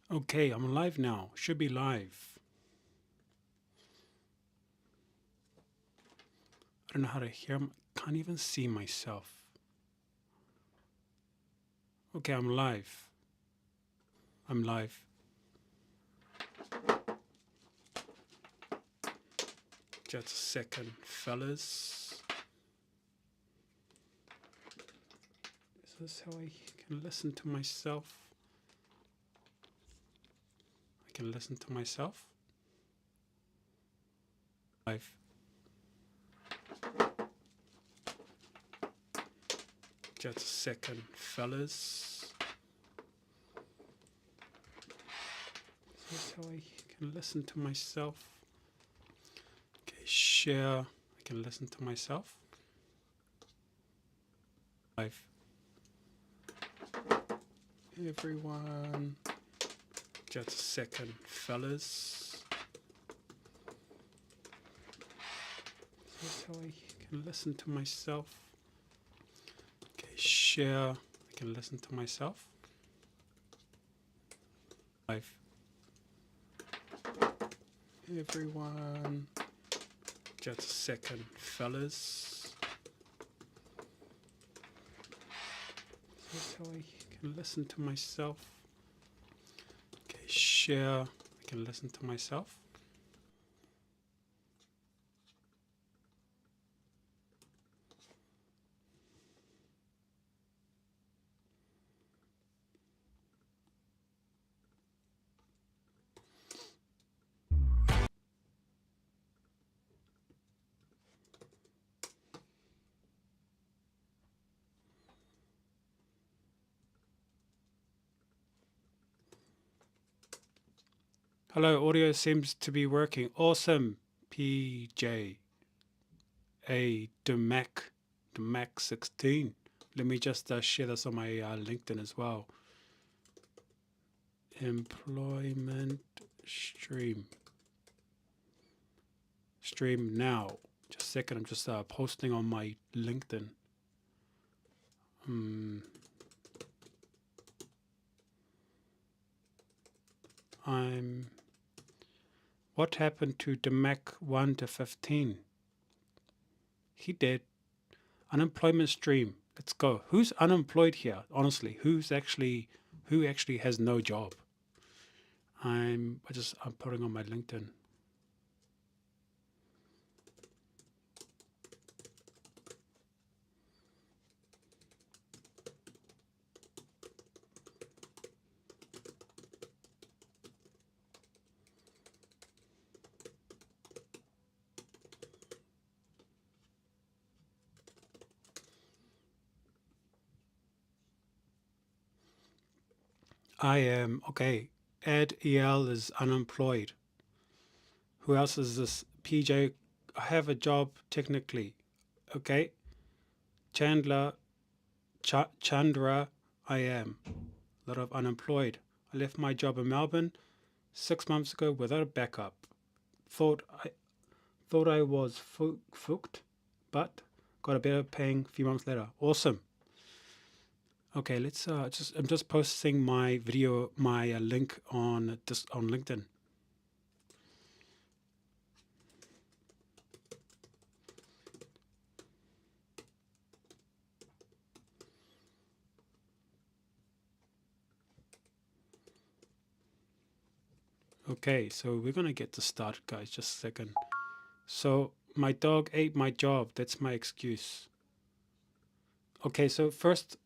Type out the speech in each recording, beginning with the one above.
Okay, I'm live now. Should be live. I don't know how to hear. Can't even see myself. Okay, I'm live. I'm live. Just a second, fellas. Is this how I can listen to myself? I can listen to myself. Live. Just a second, fellas. Is this how I can listen to myself? Okay, share. I can listen to myself. Live. Everyone. Just a second, fellas. Is this how I can listen to myself? Okay, share. I can listen to myself. Live. Everyone. Just a second, fellas. Is this how I can listen to myself? Okay, share. I can listen to myself. Hello, audio seems to be working. Awesome. PJ. A Demac 16. Let me just share this on my LinkedIn as well. Employment stream now. Just a second, I'm just posting on my LinkedIn. What happened to Demac 1 to 15? He did. Unemployment stream. Let's go. Who's unemployed here? Honestly, who actually has no job? I'm putting on my LinkedIn. I am okay. Ed EL is unemployed. Who else is this? PJ, I have a job technically. Okay. Chandra, I am. A lot of unemployed. I left my job in Melbourne 6 months ago without a backup. Thought I was fucked, but got a better paying a few months later. Awesome. Okay, let's I'm just posting my video, my link on LinkedIn. Okay, so we're gonna get this started, guys. Just a second. So my dog ate my job. That's my excuse. Okay, so first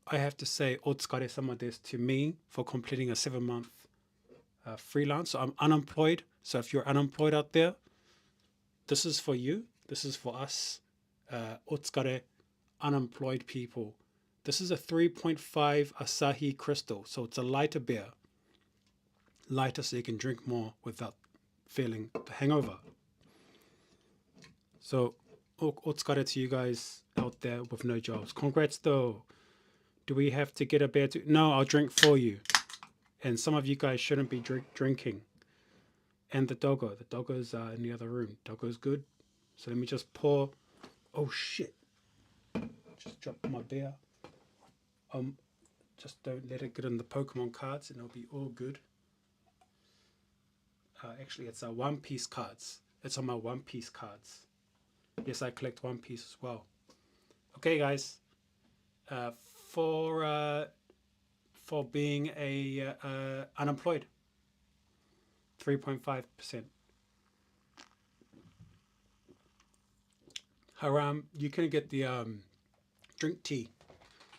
I have to say otsukare-sama desu to me for completing a 7-month freelance. So I'm unemployed. So if you're unemployed out there, this is for you. This is for us. Otsukare, unemployed people. This is a 3.5 Asahi Crystal. So it's a lighter beer. Lighter so you can drink more without feeling the hangover. So, otsukare to you guys out there with no jobs. Congrats though. Do we have to get a beer to? No, I'll drink for you. And some of you guys shouldn't be drinking. And the doggo's in the other room. Doggo's good. So let me just pour. Oh shit! Just dropped my beer. Just don't let it get in the Pokemon cards and it'll be all good. Actually, it's One Piece cards. It's on my One Piece cards. Yes, I collect One Piece as well. Okay, guys. For being a unemployed, 3.5%. Haram, you can get the drink tea.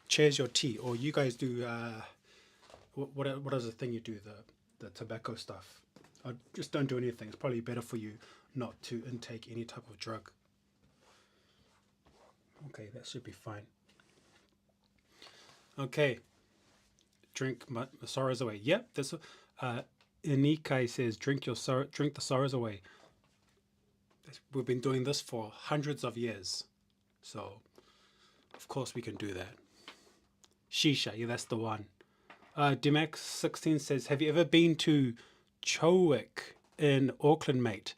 Cheers your tea, or you guys do what is the thing you do, the tobacco stuff. Just don't do anything. It's probably better for you not to intake any type of drug. Okay, that should be fine. Okay, drink my sorrows away. Yep, this Inikai says drink the sorrows away. We've been doing this for hundreds of years, so of course we can do that. Shisha, yeah, that's the one. Dimax16 says, have you ever been to Chowick in Auckland, mate?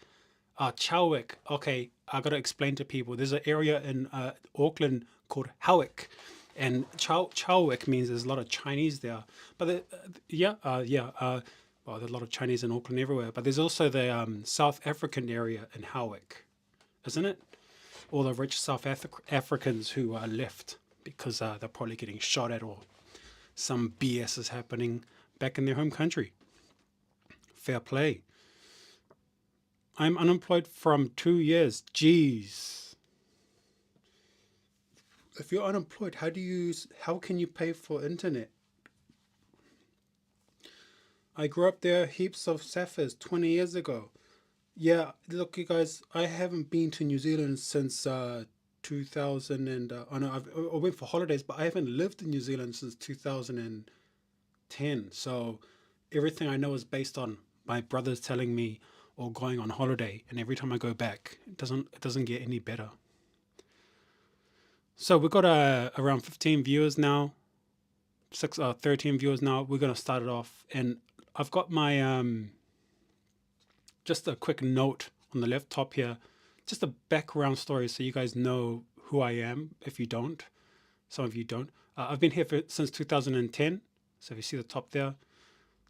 Chowick, okay, I gotta explain to people. There's an area in Auckland called Howick, and Chowick means there's a lot of Chinese there. But well, there's a lot of Chinese in Auckland everywhere. But there's also the South African area in Howick, isn't it? All the rich South Africans who are left because they're probably getting shot at or some BS is happening back in their home country. Fair play. I'm unemployed from 2 years. Jeez. If you're unemployed, how can you pay for internet? I grew up there, heaps of sapphires 20 years ago. Yeah, look, you guys, I haven't been to New Zealand since 2000 and I went for holidays, but I haven't lived in New Zealand since 2010. So everything I know is based on my brothers telling me or going on holiday, and every time I go back, it doesn't get any better. So we've got around 15 viewers now, 13 viewers now. We're gonna start it off, and I've got my just a quick note on the left top here, just a background story so you guys know who I am. If you don't, some of you don't. I've been here since 2010. So if you see the top there,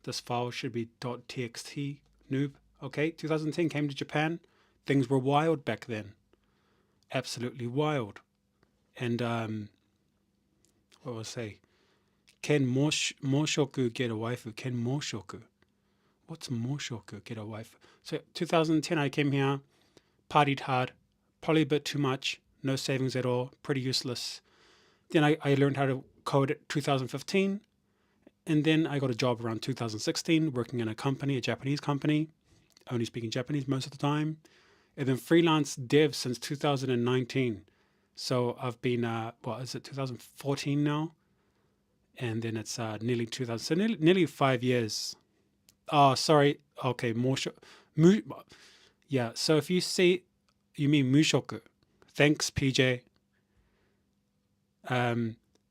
this file should be .txt noob. Okay, 2010, came to Japan. Things were wild back then. Absolutely wild. And what will I say? Can Moshoku get a waifu? Can Moshoku? What's Moshoku get a waifu? So 2010, I came here, partied hard, probably a bit too much, no savings at all, pretty useless. Then I learned how to code at 2015. And then I got a job around 2016, working in a company, a Japanese company, only speaking Japanese most of the time. And then freelance dev since 2019. So I've been, 2014 now? And then it's nearly 2000, so nearly 5 years. Oh, sorry. Okay, yeah, so if you see, you mean mushoku. Thanks, PJ.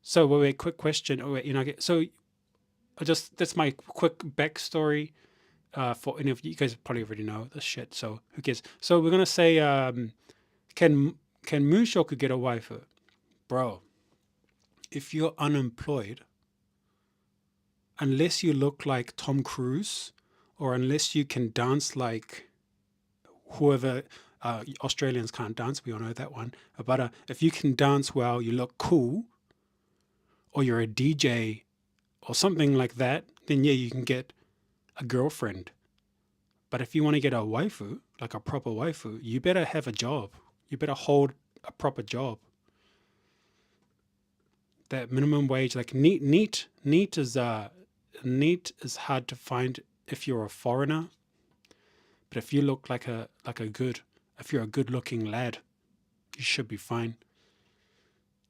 So wait, quick question. That's my quick backstory. For any of you guys probably already know this shit, so who cares? So we're gonna say, can Mushoku get a waifu? Bro, if you're unemployed, unless you look like Tom Cruise, or unless you can dance like whoever, Australians can't dance, we all know that one. But if you can dance well, you look cool, or you're a DJ, or something like that, then yeah, you can get a girlfriend. But if you want to get a waifu, like a proper waifu, you better have a job. You better hold a proper job. That minimum wage, like neat is hard to find if you're a foreigner. But if you look if you're a good looking lad, you should be fine.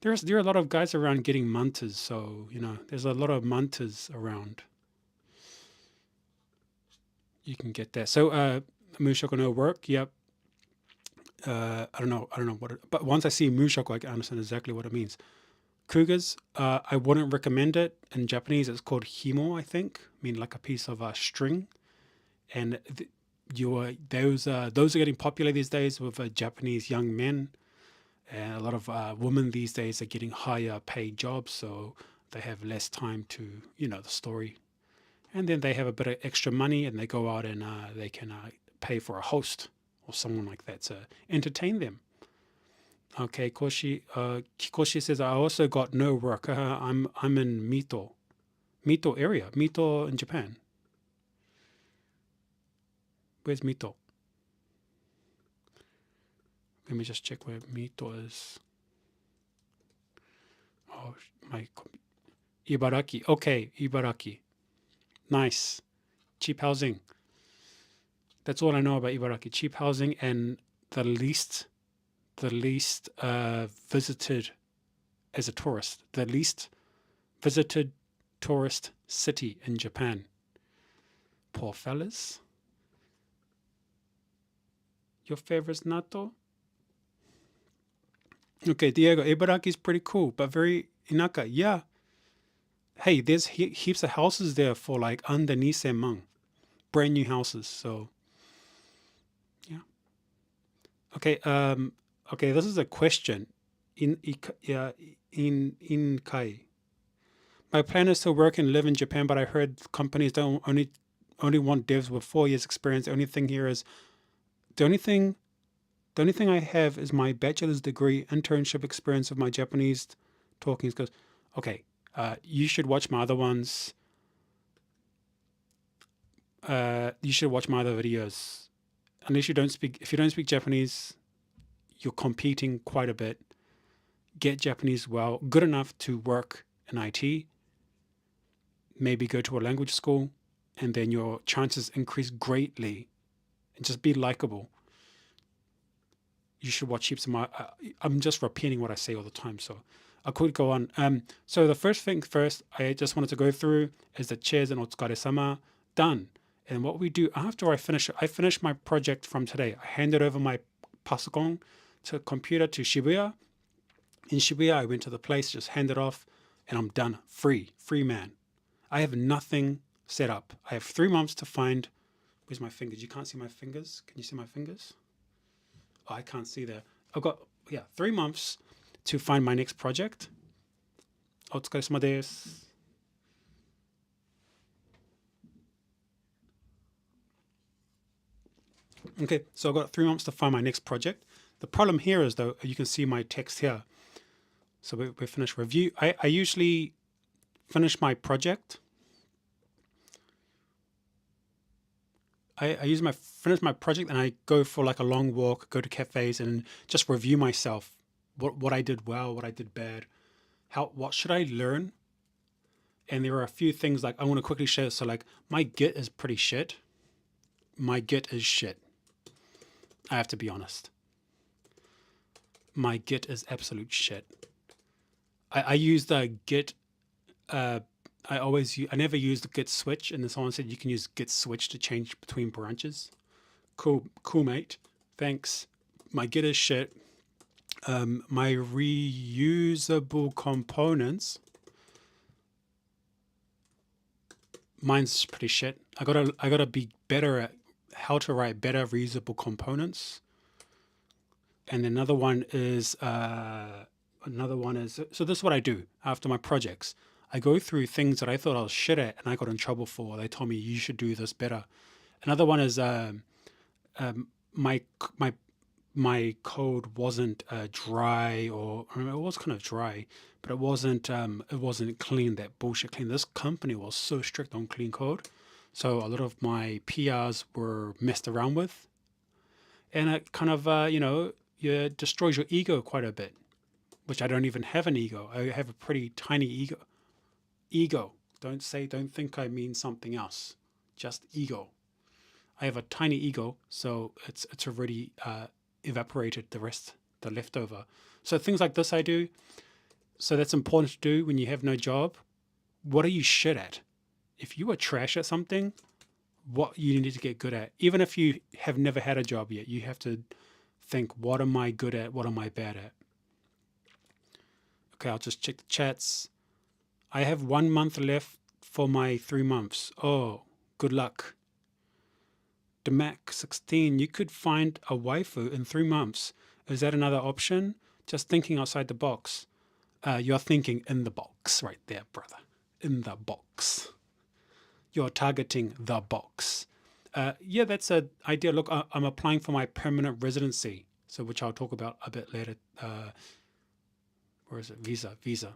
There are a lot of guys around getting mantas, so there's a lot of mantas around. You can get that. So Mushoku no work, yep. I don't know but once I see Mushoku, I can understand exactly what it means. Cougars, I wouldn't recommend it. In Japanese, it's called himo, I think, like a piece of string. And those are getting popular these days with Japanese young men. And a lot of women these days are getting higher paid jobs. So they have less time to, the story. And then they have a bit of extra money and they go out and they can pay for a host or someone like that to entertain them. Okay, Kikoshi says, I also got no work. I'm in Mito area. Mito in Japan. Where's Mito? Let me just check where Mito is. Oh, Ibaraki. Okay, Ibaraki. Nice. Cheap housing. That's all I know about Ibaraki. Cheap housing and the least visited as a tourist. The least visited tourist city in Japan. Poor fellas. Your favorite's natto? Okay, Diego, Ibaraki is pretty cool, but very inaka. Yeah. Hey, there's heaps of houses there for like under 2,000. Brand new houses. So, yeah. Okay. Okay. This is a question. In Kai. My plan is to work and live in Japan, but I heard companies don't only want devs with 4 years experience. The only thing here is the only thing I have is my bachelor's degree, internship experience of my Japanese talking skills. Okay, you should watch my other ones. You should watch my other videos. If you don't speak Japanese, you're competing quite a bit. Get Japanese well, good enough to work in IT. Maybe go to a language school, and then your chances increase greatly. And just be likable. You should watch heaps of my. I'm just repeating what I say all the time, so I could go on. So the first thing first, I just wanted to go through is the cheers and otsukare-sama. Done. And what we do after I finish my project from today. I handed over my pasokon to a computer to Shibuya. In Shibuya, I went to the place, just handed off, and I'm done. Free man. I have nothing set up. I have 3 months to find. Where's my fingers? You can't see my fingers? Can you see my fingers? Oh, I can't see that. I've got 3 months to find my next project. Otsukaresama desu. Okay, so I've got 3 months to find my next project. The problem here is, though, you can see my text here. So we finished review. I usually finish my project. I finish my project and I go for like a long walk, go to cafes and just review myself. What I did well, what I did bad. What should I learn? And there are a few things like I want to quickly share. So like my Git is pretty shit. My Git is shit. I have to be honest. My Git is absolute shit. I use the Git. I never use the Git switch, and then someone said you can use Git switch to change between branches. Cool, mate. Thanks. My Git is shit. My reusable components. Mine's pretty shit. I gotta be better at how to write better reusable components. And another one is so this is what I do after my projects. I go through things that I thought I was shit at and I got in trouble for. They told me you should do this better. Another one is my code wasn't dry, or it was kind of dry, but it wasn't clean. That bullshit clean. This company was so strict on clean code, so a lot of my PRs were messed around with, and it kind of it destroys your ego quite a bit. Which I don't even have an ego. I have a pretty tiny ego. Ego. Don't think I mean something else. Just ego. I have a tiny ego, so it's already evaporated the leftover. So things like this I do. So that's important to do when you have no job. What are you shit at? If you are trash at something, what you need to get good at. Even if you have never had a job yet, you have to think, what am I good at? What am I bad at? Okay, I'll just check the chats. I have 1 month left for my 3 months. Oh, good luck. Demac16, you could find a waifu in 3 months. Is that another option? Just thinking outside the box. You're thinking in the box right there, brother. In the box. You're targeting the box. Yeah, that's an idea. Look, I'm applying for my permanent residency, so which I'll talk about a bit later. Where is it? Visa.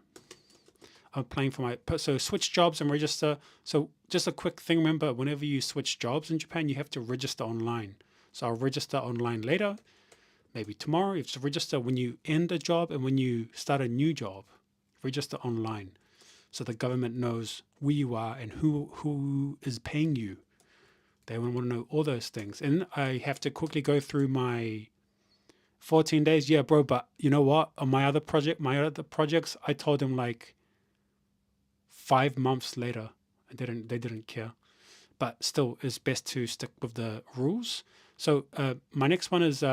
I'm applying for my, so switch jobs and register. So just a quick thing, remember, whenever you switch jobs in Japan, you have to register online. So I'll register online later, maybe tomorrow. You have to register when you end a job and when you start a new job. Register online so the government knows where you are and who is paying you. They want to know all those things. And I have to quickly go through my 14 days. Yeah, bro, but you know what? On my other projects, I told them like 5 months later. They didn't care. But still, it's best to stick with the rules. So my next one is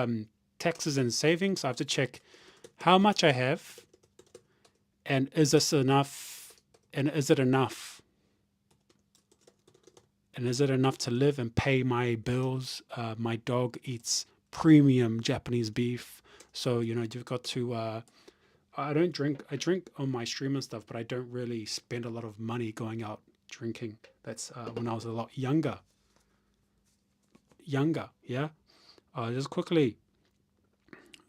taxes and savings. I have to check how much I have, and is this enough, and is it enough? And is it enough to live and pay my bills? My dog eats premium Japanese beef. So, you've got to, I don't drink, I drink on my stream and stuff, but I don't really spend a lot of money going out drinking. That's when I was a lot younger. Yeah? Just quickly,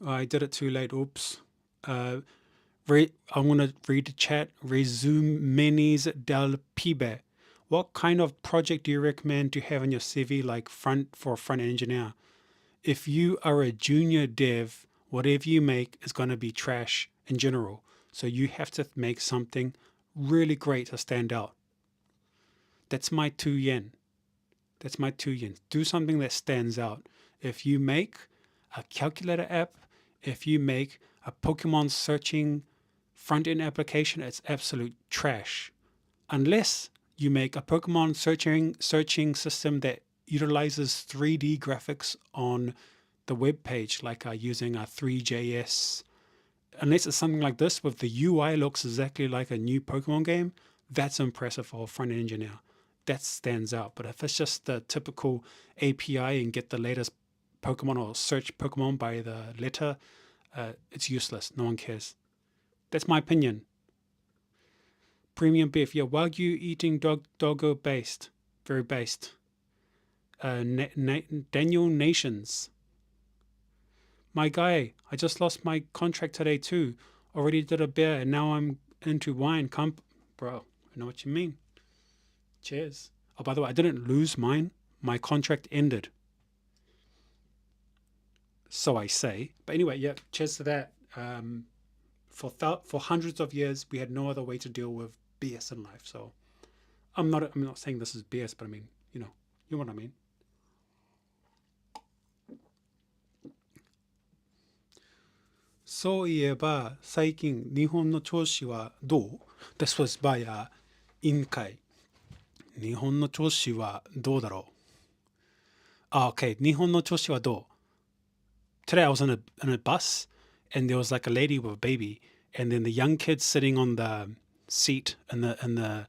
I did it too late. Oops. I want to read the chat. Resúmenes del PIB. What kind of project do you recommend to have on your CV, like for a front engineer? If you are a junior dev, whatever you make is going to be trash in general. So you have to make something really great to stand out. That's my 2 yen. Do something that stands out. If you make a calculator app, if you make a Pokemon searching front-end application, it's absolute trash. Unless you make a Pokemon searching system that utilizes 3D graphics on the web page, like using a 3JS. Unless it's something like this, with the UI looks exactly like a new Pokemon game, that's impressive for a front-end engineer. That stands out. But if it's just the typical API and get the latest Pokemon or search Pokemon by the letter, it's useless. No one cares. That's my opinion. Premium beef. Yeah, Wagyu eating doggo based. Very based. Daniel Nations. My guy, I just lost my contract today too. Already did a beer and now I'm into wine. Bro, I know what you mean. Cheers. Oh, by the way, I didn't lose mine. My contract ended. So I say. But anyway, yeah, cheers to that. For hundreds of years, we had no other way to deal with BS in life. So I'm not saying this is BS, but I mean, you know what I mean. So いえば最近日本の調子はどう? This was by 委員会。日本の調子はどうだろう? Okay, 日本の調子はどう? Today I was in a bus and there was like a lady with a baby and then the young kids sitting on the seat in the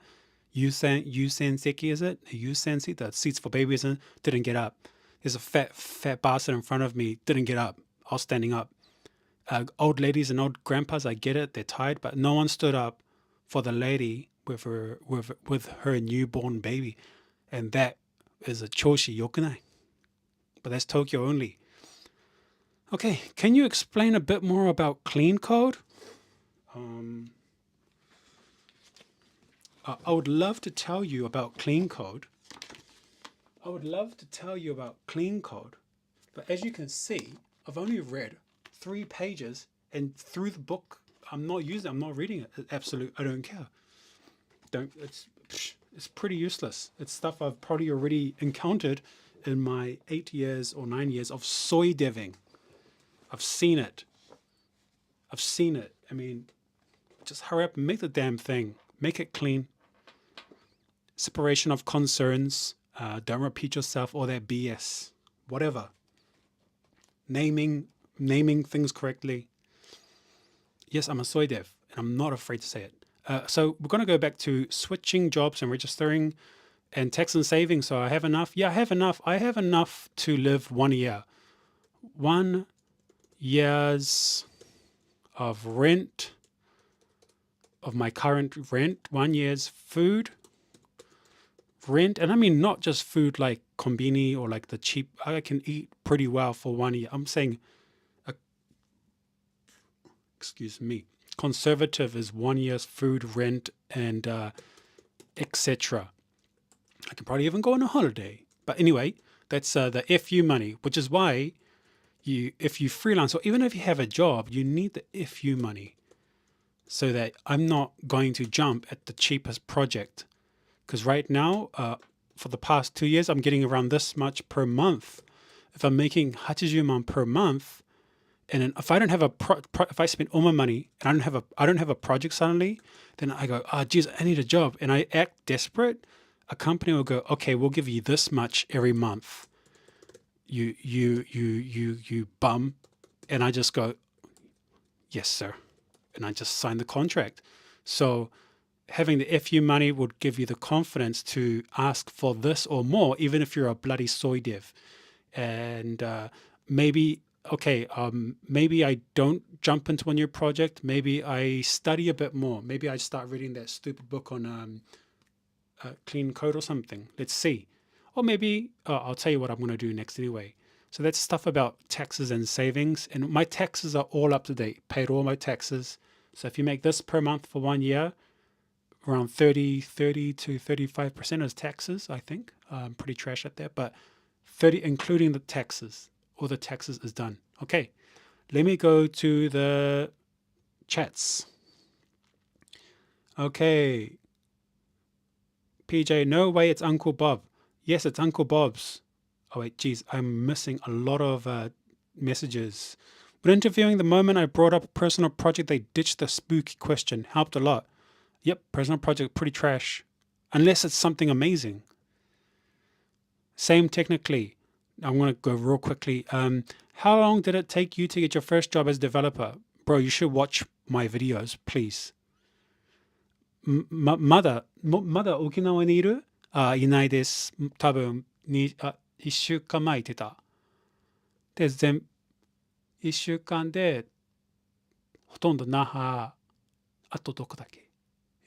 Yusen seki, is it? The Yusen seat, the seats for babies, and didn't get up. There's a fat bastard in front of me, didn't get up. I was standing up. Old ladies and old grandpas, I get it, they're tired, but no one stood up for the lady with her newborn baby, and that is a choshi yokunai. But that's Tokyo only. Okay, can you explain a bit more about clean code? I would love to tell you about clean code. But as you can see, I've only read 3 pages, and through the book, I'm not reading it. I don't care. It's pretty useless. It's stuff I've probably already encountered in my 8 years or 9 years of soy deving. I've seen it. I mean, just hurry up and make the damn thing. Make it clean. Separation of concerns. Don't repeat yourself, all that BS. Whatever. Naming things correctly. Yes, I'm a soy dev, and I'm not afraid to say it. So we're going to go back to switching jobs and registering and tax and savings. So I have enough. Yeah, I have enough. I have enough to live 1 year. 1 year's of rent, of my current rent, 1 year's food, rent, and I mean not just food like kombini or like the cheap. I can eat pretty well for 1 year. I'm saying, excuse me, conservative is 1 year's food, rent, and etc. I can probably even go on a holiday. But anyway, that's the FU money, which is why if you freelance or even if you have a job, you need the FU money so that I'm not going to jump at the cheapest project. Because right now, for the past 2 years, I'm getting around this much per month. If I'm making 80만 per month, and then if I don't have if I spend all my money and I don't have a project suddenly, then I go, oh geez, I need a job, and I act desperate. A company will go, okay, we'll give you this much every month. You bum, and I just go, yes sir, and I just sign the contract. So having the FU money would give you the confidence to ask for this or more, even if you're a bloody soy dev. And maybe I don't jump into a new project. Maybe I study a bit more. Maybe I start reading that stupid book on clean code or something. Let's see. Or maybe I'll tell you what I'm going to do next anyway. So that's stuff about taxes and savings. And my taxes are all up to date. Paid all my taxes. So if you make this per month for 1 year, around 30 to 35% is taxes, I think. I'm pretty trash at that. But 30, including the taxes, all the taxes is done. Okay, let me go to the chats. Okay. PJ, no way it's Uncle Bob. Yes, it's Uncle Bob's. Oh wait, geez, I'm missing a lot of messages. When interviewing, the moment I brought up a personal project, they ditched the spooky question. Helped a lot. Yep, personal project, pretty trash. Unless it's something amazing. Same technically. I'm going to go real quickly. How long did it take you to get your first job as a developer? Bro, you should watch my videos, please. まだ沖縄にいる？いないです。多分1週間前いてた。で、1週間でほとんど那覇、あとどこだっけ？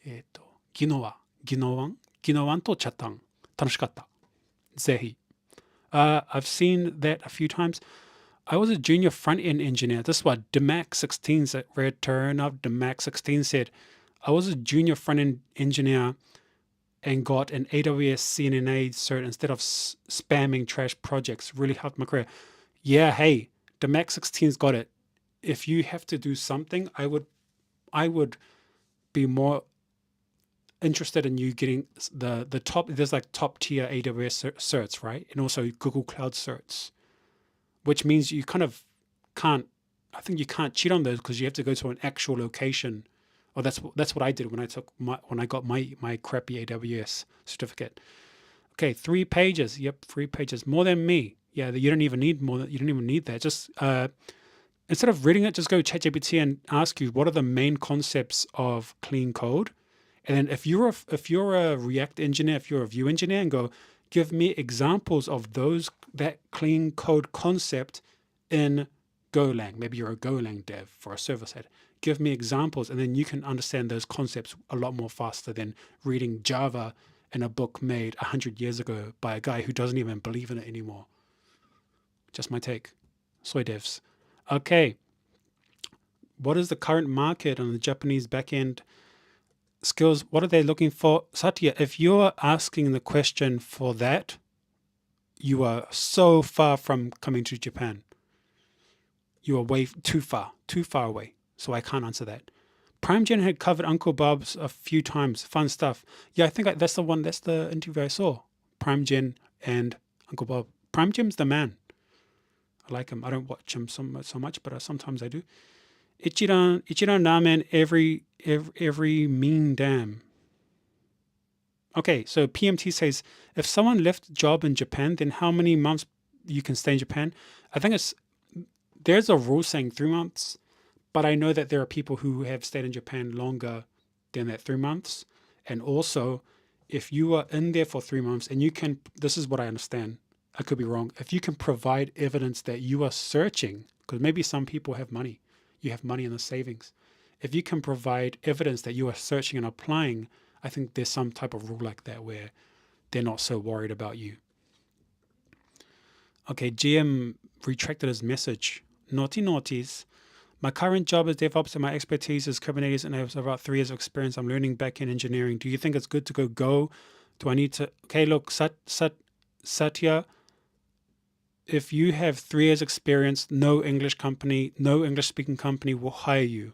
宜野湾とチャタン。楽しかった。ぜひ。I've seen that a few times. I was a junior front-end engineer. This is what Demac16 said. Return of Demac16 said. I was a junior front-end engineer and got an AWS CNNA cert instead of spamming trash projects. Really helped my career. Yeah, hey, Demac16's got it. If you have to do something, I would be more interested in you getting the top. There's like top tier AWS certs, right? And also Google Cloud certs, which means you kind of can't. I think you can't cheat on those because you have to go to an actual location. Or that's what I did when I got my crappy AWS certificate. Okay, 3 pages. Yep, 3 pages. More than me. Yeah, you don't even need more. You don't even need that. Just instead of reading it, just go ChatGPT and ask you what are the main concepts of clean code. And then if you're a React engineer, if you're a Vue engineer, and go give me examples of that clean code concept in Golang. Maybe you're a Golang dev for a server side. Give me examples, and then you can understand those concepts a lot more faster than reading Java in a book made 100 years ago by a guy who doesn't even believe in it anymore. Just my take. Soy devs. Okay. What is the current market on the Japanese backend skills? What are they looking for? Satya, if you're asking the question for that, you are so far from coming to Japan. You are way too far away. So I can't answer that. PrimeGen had covered Uncle Bob's a few times. Fun stuff. Yeah, I think that's the interview I saw. PrimeGen and Uncle Bob. PrimeGen's the man. I like him. I don't watch him so much, but sometimes I do. Ichiran ramen every mean damn. Okay, so PMT says, if someone left a job in Japan, then how many months you can stay in Japan? I think there's a rule saying 3 months. But I know that there are people who have stayed in Japan longer than that 3 months. And also, if you are in there for 3 months and this is what I understand, I could be wrong. If you can provide evidence that you are searching, because maybe some people have money, you have money in the savings, If you can provide evidence that you are searching and applying, I think there's some type of rule like that where they're not so worried about you. Okay, GM retracted his message. Naughty naughties. My current job is DevOps and my expertise is Kubernetes and I have about 3 years of experience. I'm learning backend engineering. Do you think it's good to go? Do I need to? Okay, look, Satya, if you have 3 years experience, no English speaking company will hire you.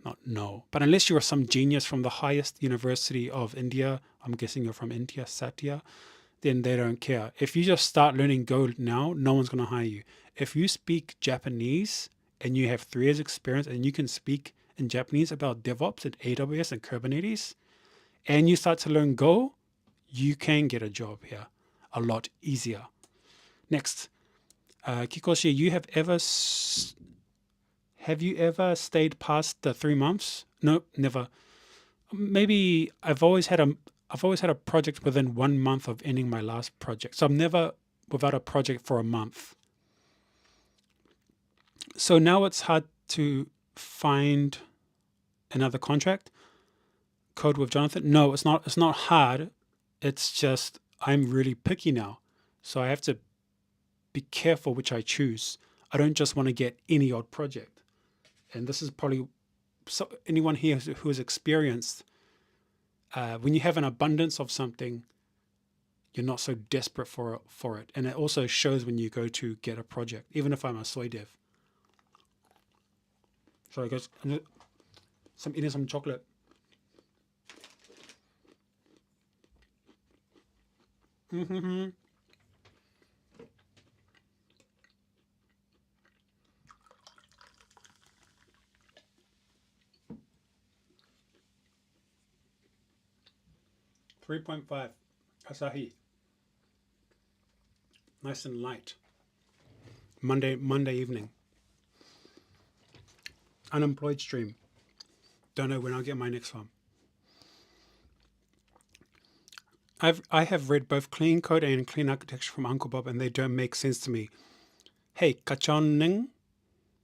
Not no, but unless you are some genius from the highest university of India, I'm guessing you're from India, Satya, then they don't care. If you just start learning Go now, no one's going to hire you. If you speak Japanese and you have 3 years experience and you can speak in Japanese about DevOps and AWS and Kubernetes, and you start to learn Go, you can get a job here a lot easier. Next, Kikoshi, have you ever stayed past the 3 months? No, never. Maybe I've always had a project within 1 month of ending my last project. So I'm never without a project for a month. So now it's hard to find another contract. Code with Jonathan? No, it's not. It's not hard. It's just I'm really picky now. So I have to be careful which I choose. I don't just want to get any odd project. And this is probably anyone here who is experienced. When you have an abundance of something, you're not so desperate for it. And it also shows when you go to get a project, even if I'm a soy dev. Sorry guys, I'm eating some chocolate. Mm-hmm. .5 Asahi. Nice and light. Monday evening. Unemployed stream. Don't know when I'll get my next one. I have read both Clean Code and Clean Architecture from Uncle Bob, and they don't make sense to me. Hey, Kachong Ning,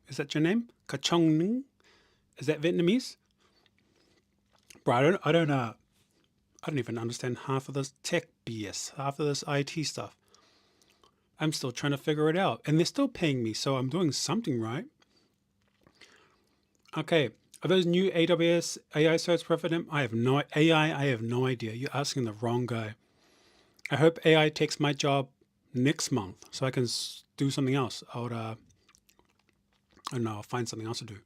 is that your name? Kachong Ning, is that Vietnamese? Bro, I don't even understand half of this tech BS, half of this IT stuff. I'm still trying to figure it out, and they're still paying me, so I'm doing something right. Okay, are those new AWS AI certs profit? I have no idea. You're asking the wrong guy. I hope AI takes my job next month so I can do something else. I don't know, I'll find something else to do.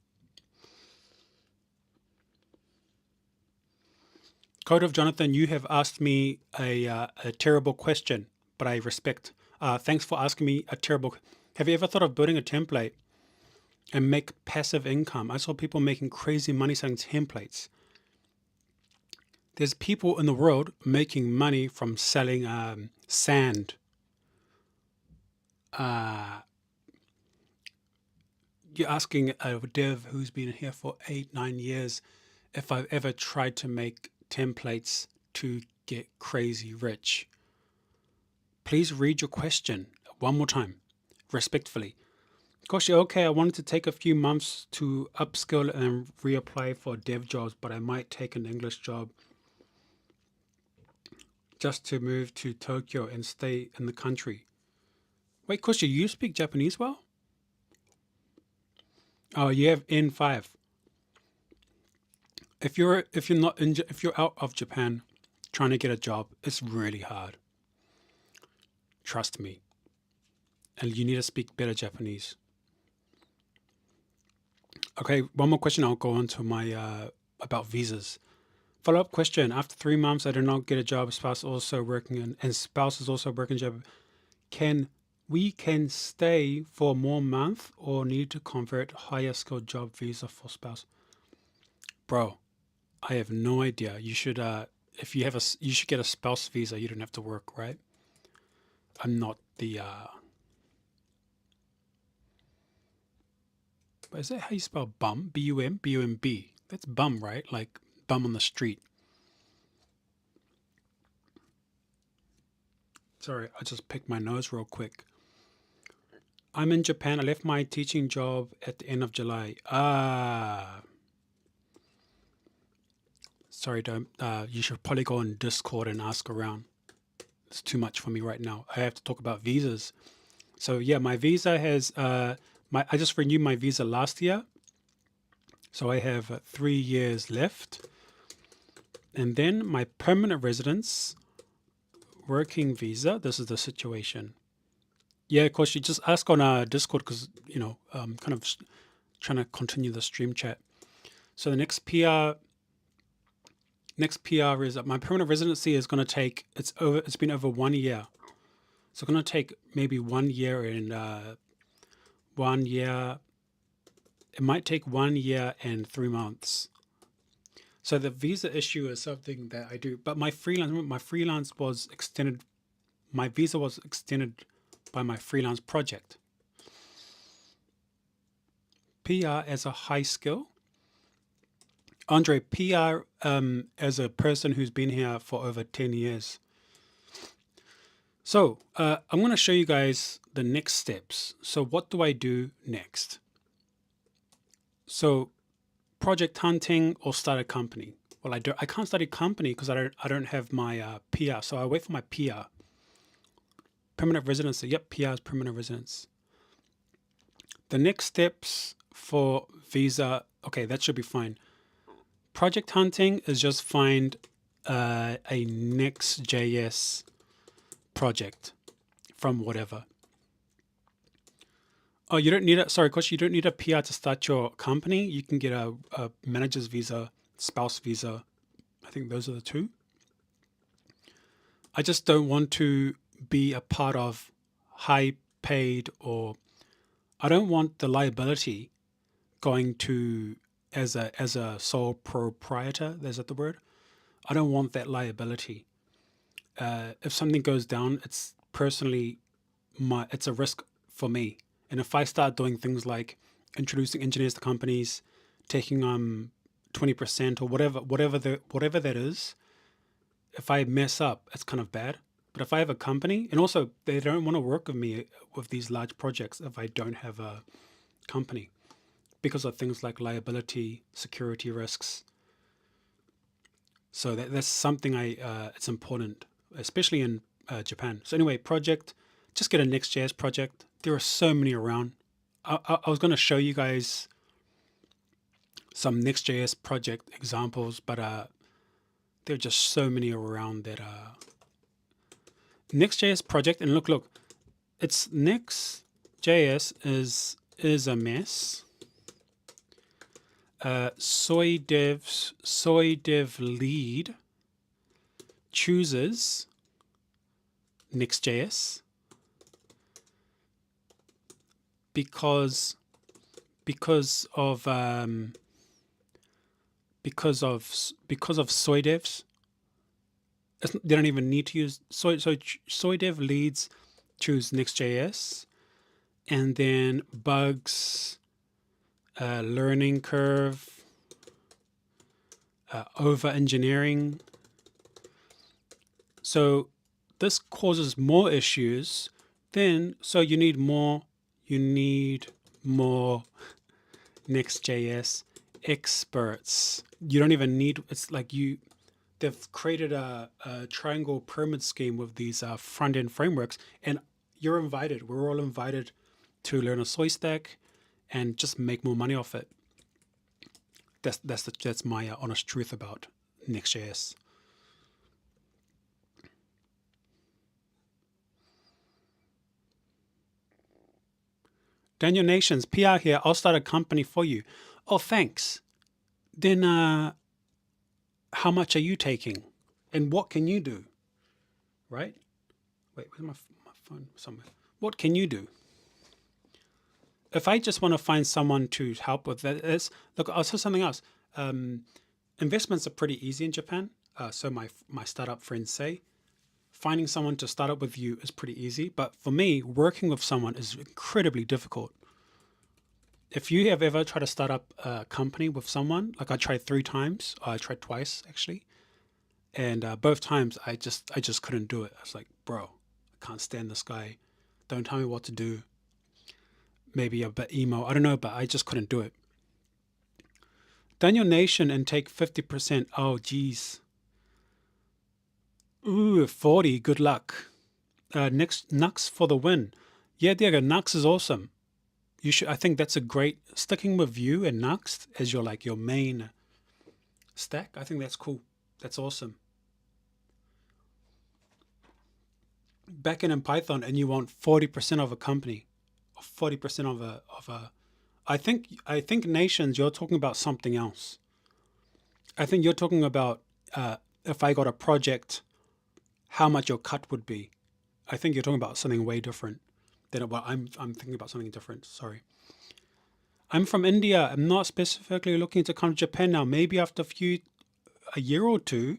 Code of Jonathan, you have asked me a terrible question, but I respect. Thanks for asking me a terrible. Have you ever thought of building a template and make passive income? I saw people making crazy money selling templates. There's people in the world making money from selling sand. You're asking a dev who's been here for 8-9 years if I've ever tried to make templates to get crazy rich. Please read your question one more time, respectfully. Gosh, okay, I wanted to take a few months to upskill and reapply for dev jobs, but I might take an English job just to move to Tokyo and stay in the country. Wait, Koshi, you speak Japanese well? Oh, you have N5. If you're out of Japan trying to get a job, it's really hard. Trust me. And you need to speak better Japanese. Okay, one more question. I'll go on to my about visas. Follow-up question. After 3 months, I did not get a job. Spouse is also working job. We can stay for more month or need to convert higher skilled job visa for spouse? Bro, I have no idea. You should you should get a spouse visa. You don't have to work, right? I'm not the is that how you spell bum? B-U-M? B-U-M-B. That's bum, right? Like bum on the street. Sorry, I just picked my nose real quick. I'm in Japan. I left my teaching job at the end of July. Sorry, don't. You should probably go on Discord and ask around. It's too much for me right now. I have to talk about visas. So yeah, my visa has I just renewed my visa last year, so I have 3 years left, and then my permanent residence working visa. This is the situation. Yeah, of course, you just ask on Discord because kind of trying to continue the stream chat. So the next PR is that my permanent residency is going to take it's been over 1 year. So it's going to take maybe 1 year and 1 year. It might take 1 year and 3 months. So the visa issue is something that I do, but my freelance was extended. My visa was extended by my freelance project. PR as a high skill. Andre, PR as a person who's been here for over 10 years. So I'm going to show you guys the next steps. So what do I do next? So project hunting or start a company. Well, I can't start a company because I don't have my PR. So I wait for my PR. Permanent residency. Yep, PR is permanent residence. The next steps for visa. Okay, that should be fine. Project hunting is just find a Next.js project from whatever. Oh, you don't need a sorry, coach. You don't need a PR to start your company. You can get a manager's visa, spouse visa. I think those are the two. I just don't want to be a part of high paid, or I don't want the liability going to as a sole proprietor. Is that the word? I don't want that liability. If something goes down, it's personally it's a risk for me. And if I start doing things like introducing engineers to companies, taking 20% or whatever that is, if I mess up, it's kind of bad. But if I have a company, and also they don't want to work with me with these large projects if I don't have a company because of things like liability, security risks. So that's something it's important, especially in Japan. So anyway, just get a Next.js project. There are so many around. I was going to show you guys some Next.js project examples, but there are just so many around that Next.js project. And look, it's Next.js is a mess. Soy dev lead chooses Next.js because of soy devs. They don't even need to use soy dev leads choose Next.js, and then bugs, learning curve, over engineering. So this causes more issues. So you need more Next.js experts. You don't even need. It's like they've created a triangle pyramid scheme with these front end frameworks, and you're invited. We're all invited to learn a soy stack and just make more money off it. That's my honest truth about Next.js. Daniel Nations, PR here. I'll start a company for you. Oh, thanks. Then how much are you taking? And what can you do? Right? Wait, where's my phone? Somewhere. What can you do? If I just want to find someone to help with that, look, I'll say something else. Investments are pretty easy in Japan. So my startup friends say, finding someone to start up with you is pretty easy. But for me, working with someone is incredibly difficult. If you have ever tried to start up a company with someone, like I tried 3 times, I tried twice actually, and both times I just couldn't do it. I was like, bro, I can't stand this guy. Don't tell me what to do. Maybe a bit emo, I don't know, but I just couldn't do it. Daniel Nation and take 50%. Oh, geez. Ooh, 40. Good luck. Next, Nux for the win. Yeah, Diego, Nux is awesome. You should. I think that's a great, sticking with you and Nux as your main stack. I think that's cool. That's awesome. Backend in Python, and you want 40% of a company, or 40% of a. I think nations. You're talking about something else. I think you're talking about if I got a project, how much your cut would be. I think you're talking about something way different than what I'm thinking about something different. Sorry. I'm from India. I'm not specifically looking to come to Japan now. Maybe after a year or two,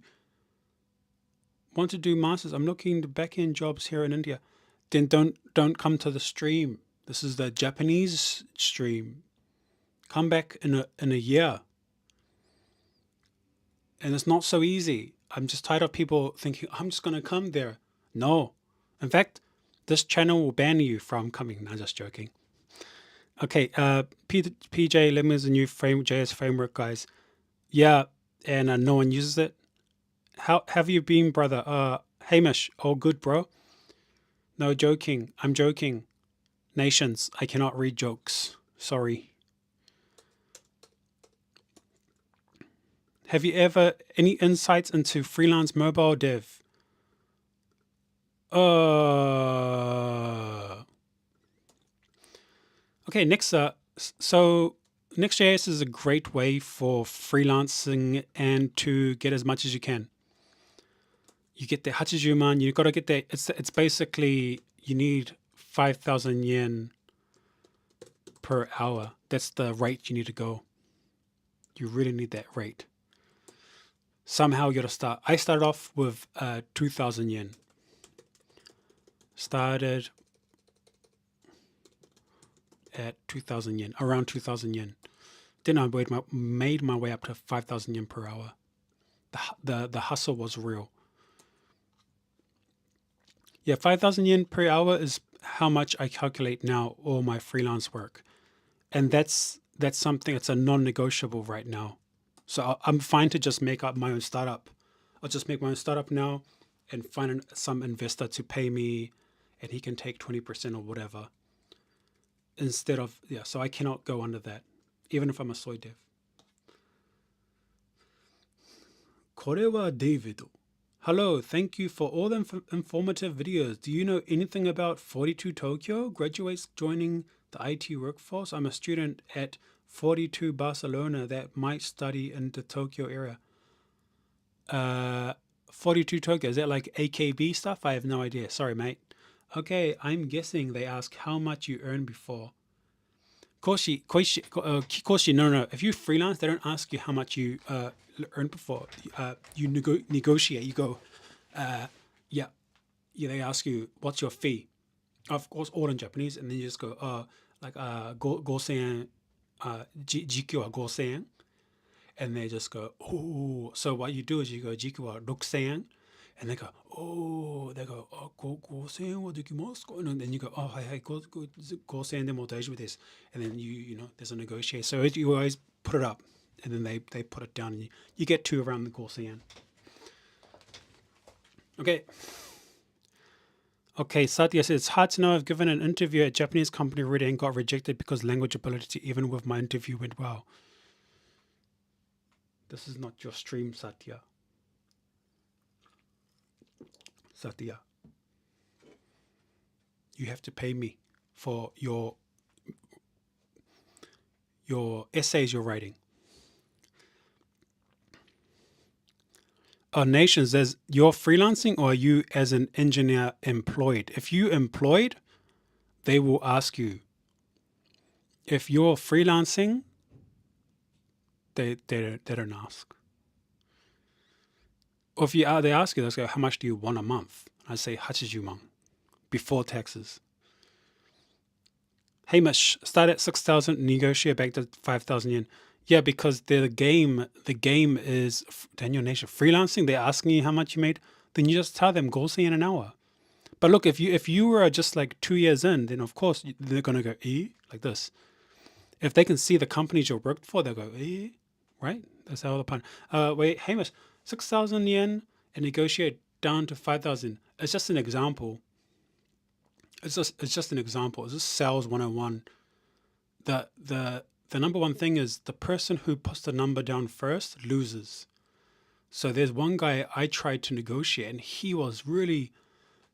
want to do masters. I'm looking to back-end jobs here in India. Then don't come to the stream. This is the Japanese stream. Come back in a year. And it's not so easy. I'm just tired of people thinking I'm just gonna come there. No. In fact, this channel will ban you from coming. No, just joking. Okay, PJ Lim is a new JS framework, guys. Yeah, and no one uses it. How have you been, brother? Hamish, all good, bro? No, joking. I'm joking. Nations, I cannot read jokes. Sorry. Have you ever any insights into freelance mobile dev? Okay, next. So Next.js is a great way for freelancing and to get as much as you can. You get the Hachijuman, you got to get that. It's basically you need 5,000 yen per hour. That's the rate you need to go. You really need that rate. Somehow you got to start. I started off with 2,000 yen. Started at 2,000 yen, around 2,000 yen. Then I made my way up to 5,000 yen per hour. The hustle was real. Yeah, 5,000 yen per hour is how much I calculate now all my freelance work. And that's something, it's a non-negotiable right now. So I'm fine to just make up my own startup. I'll just make my own startup now and find some investor to pay me and he can take 20% or whatever. Instead of, yeah, so I cannot go under that, even if I'm a soy dev. これは David. Hello, thank you for all the informative videos. Do you know anything about 42 Tokyo? Graduates joining the IT workforce? I'm a student at 42 Barcelona that might study in the Tokyo area. 42 Tokyo, is that like AKB stuff? I have no idea. Sorry, mate. Okay, I'm guessing they ask how much you earned before. Koshi, no. If you freelance, they don't ask you how much you earned before. You negotiate. You go, yeah. They ask you what's your fee. Of course, all in Japanese, and then you just go, $5,000, GQ wa 5,000, and they just go, oh. So what you do is you go, GQ wa 6,000, and they go, oh, 5,000はできますか? And then you go, oh, 5,000でも大丈夫です. And then you know, there's a negotiation. So you always put it up, and then they put it down, and you get to around the 5,000. Okay, Satya says, it's hard to know. I've given an interview at a Japanese company already and got rejected because language ability, even with my interview went well. This is not your stream, Satya. Satya, you have to pay me for your essays you're writing. Nations, as you're freelancing or are you as an engineer employed? If you employed, they will ask you. If you're freelancing, they don't ask. Or if they ask you, they say, how much do you want a month? I say, 80,000 before taxes. Hamish, start at 6,000, negotiate back to 5,000 yen. Yeah, because the game is Daniel Nation freelancing. They're asking you how much you made. Then you just tell them, go say in an hour. But look, if you were just like 2 years in, then of course they're gonna go like this. If they can see the companies you worked for, they'll go right? That's how the pun. Wait, Hamish, 6,000 yen and negotiate down to 5,000. It's just an example. It's just an example. It's just sales 101. The number one thing is the person who puts the number down first loses. So there's one guy I tried to negotiate, and he was really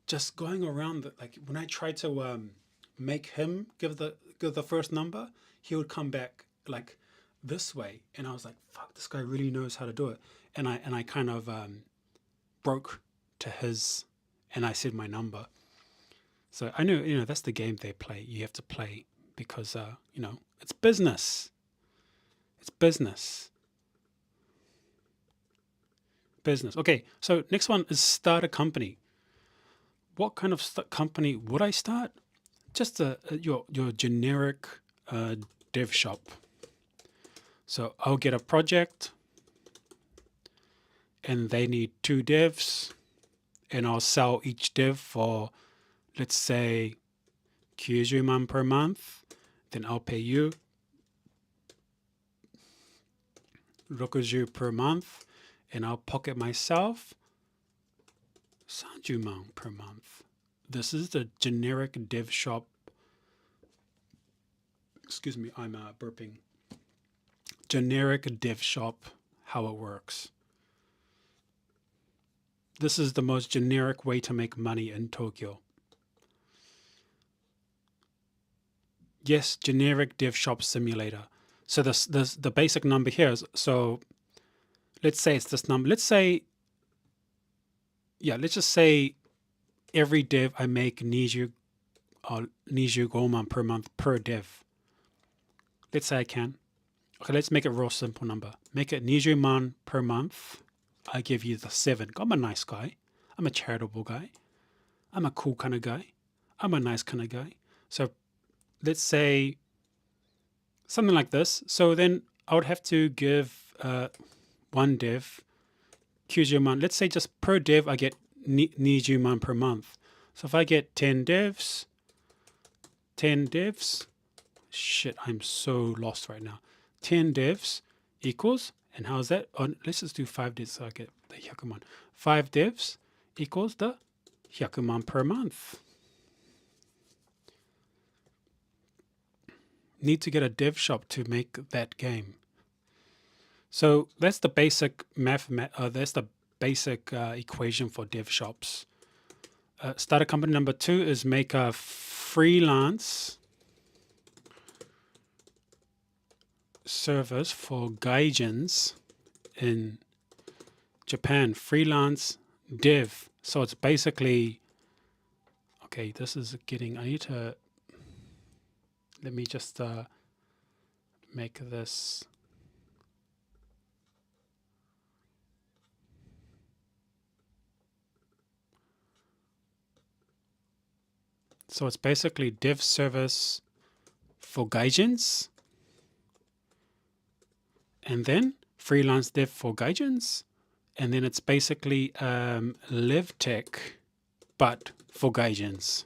just going around. Like when I tried to make him give the first number, he would come back like this way, and I was like, "Fuck, this guy really knows how to do it." And I kind of broke to his, and I said my number. So I knew, that's the game they play. You have to play because it's business. It's business. Business. Okay, so next one is start a company. What kind of company would I start? Just your generic dev shop. So I'll get a project, and they need 2 devs, and I'll sell each dev for, let's say, 90 man per month. Then I'll pay you 60 per month, and I'll pocket myself 30 man per month. This is the generic dev shop. Excuse me, I'm burping. Generic dev shop, how it works. This is the most generic way to make money in Tokyo. Yes, generic dev shop simulator. So the basic number here is, so let's say it's this number. Let's just say every dev I make 20 goman per month per dev. Let's say I can. Okay, let's make it a real simple number. Make it 20 man per month. I give you the 7. I'm a nice guy. I'm a charitable guy. I'm a cool kind of guy. I'm a nice kind of guy. So let's say something like this. So then I would have to give one dev 90 man. Let's say just per dev I get 20 man per month. So if I get 10 devs, shit, I'm so lost right now. 10 devs equals, and how's that? Oh, let's just do 5 devs so I get the 100 man. 5 devs equals the 100 man per month. Need to get a dev shop to make that game. So that's the basic that's the basic equation for dev shops. Start a company. Number 2 is make a freelance service for gaijins in Japan. Freelance dev. So it's basically, okay, this is getting, I need to, let me just make this. So it's basically dev service for gaijins, and then freelance dev for gaijins, and then it's basically live tech, but for gaijins.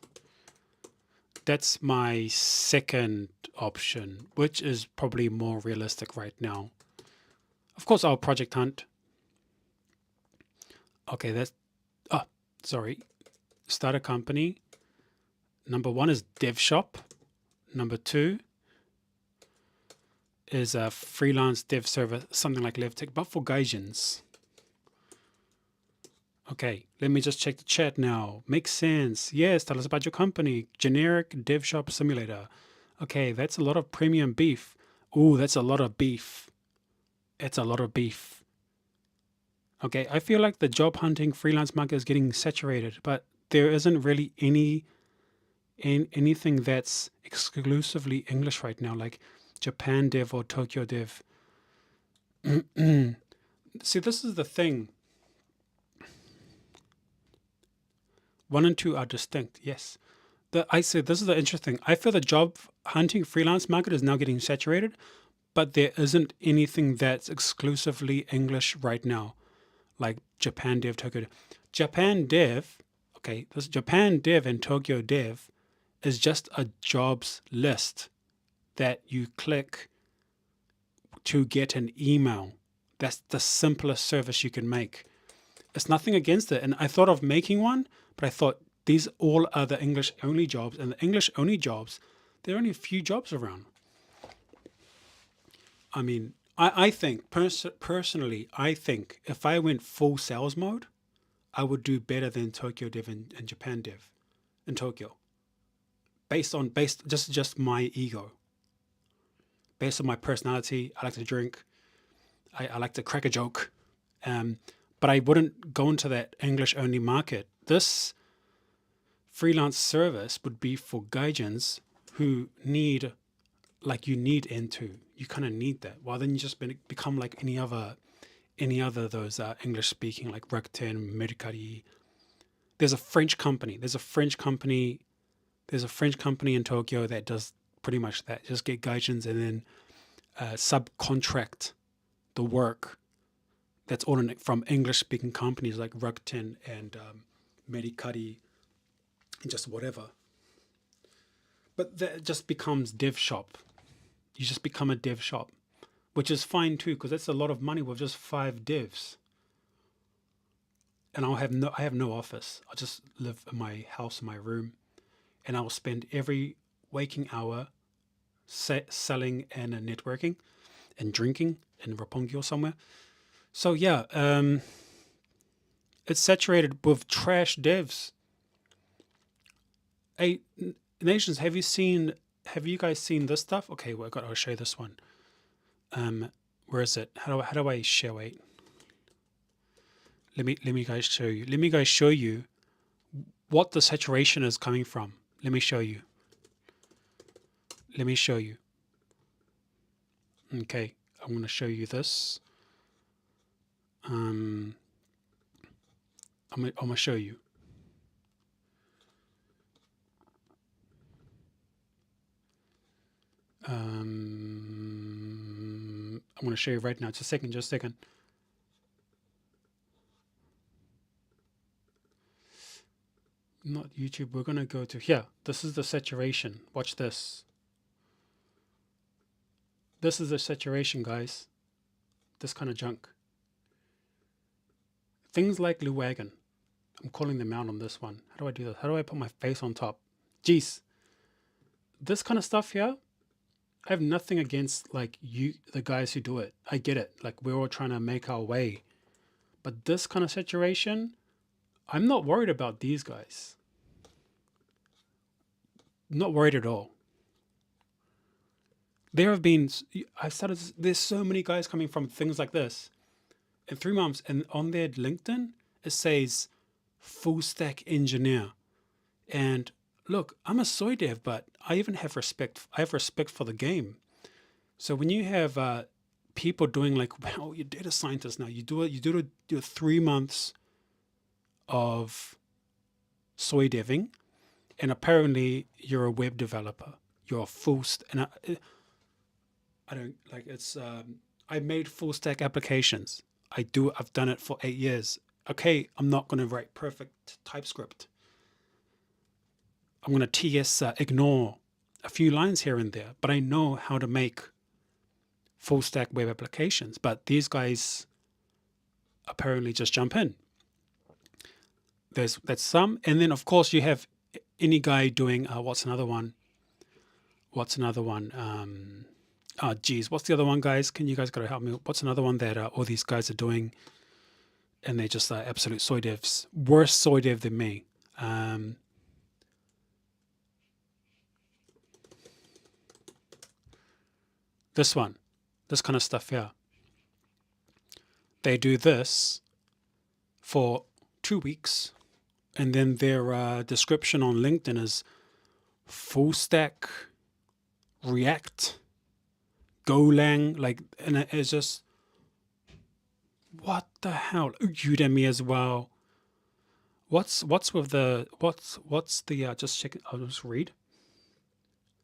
That's my second option, which is probably more realistic right now. Of course, I'll project hunt. Okay, start a company. Number 1 is dev shop. Number 2 is a freelance dev server, something like LevTech, but for gaijins. Okay, let me just check the chat now. Makes sense. Yes, tell us about your company. Generic dev shop simulator. Okay, that's a lot of premium beef. Ooh, that's a lot of beef. It's a lot of beef. Okay, I feel like the job hunting freelance market is getting saturated, but there isn't really anything that's exclusively English right now, like Japan dev or Tokyo dev. See, this is the thing. 1 and 2 are distinct, yes. I say this is the interesting. I feel the job hunting freelance market is now getting saturated, but there isn't anything that's exclusively English right now, like Japan dev, Tokyo dev. Japan dev, okay, this Japan dev and Tokyo dev is just a jobs list that you click to get an email. That's the simplest service you can make. It's nothing against it. And I thought of making one, but I thought these all are the English only jobs, and the English only jobs, there are only a few jobs around. I mean, I think, personally, I think if I went full sales mode, I would do better than Tokyo Dev and Japan Dev in Tokyo. Based just my ego. Based on my personality, I like to drink. I like to crack a joke. But I wouldn't go into that English only market. This freelance service would be for gaijins who need, like you need N2. You kind of need that. Well, then you just become like any other those English speaking, like Rakuten, Mercari. There's a French company in Tokyo that does pretty much that. Just get gaijins and then subcontract the work. That's all from English speaking companies like Rakuten and Mercari and just whatever. But that just becomes dev shop. You just become a dev shop, which is fine too, because that's a lot of money with just 5 devs. And I have no office. I just live in my house, in my room, and I will spend every waking hour selling and networking and drinking in Roppongi or somewhere. So yeah, it's saturated with trash devs. Hey, nations, have you guys seen this stuff? Okay, well, I'll show you this one. Where is it? How do I share? Wait. Let me guys show you. Let me guys show you what the saturation is coming from. Let me show you. Okay, I'm going to show you this. I'm going to show you. I'm going to show you right now. Just a second. Not YouTube. We're going to go to here. This is the saturation. Watch this. This is the saturation, guys. This kind of junk. Things like Luwagon. I'm calling them out on this one. How do I do this? How do I put my face on top? Jeez. This kind of stuff here, I have nothing against like the guys who do it. I get it. Like we're all trying to make our way. But this kind of saturation, I'm not worried about these guys. Not worried at all. There have been, there's so many guys coming from things like this in 3 months, and on their LinkedIn, it says full stack engineer. And look, I'm a soy dev, but I even have respect. I have respect for the game. So when you have people doing like, well, you're data scientist now. You do 3 months of soy deving, and apparently you're a web developer. You're a full and I don't like it's. I made full stack applications. I've done it for 8 years. Okay, I'm not going to write perfect TypeScript. I'm going to TS ignore a few lines here and there, but I know how to make full stack web applications. But these guys apparently just jump in. That's some, and then of course you have any guy doing what's another one? What's the other one, guys? Can you guys gotta help me? What's another one that all these guys are doing, and they're just absolute soy devs, worse soy dev than me. This kind of stuff here. They do this for 2 weeks, and then their description on LinkedIn is full stack, React, Golang, like, and it's just, what the hell? Udemy as well. What's the just check it. I'll just read.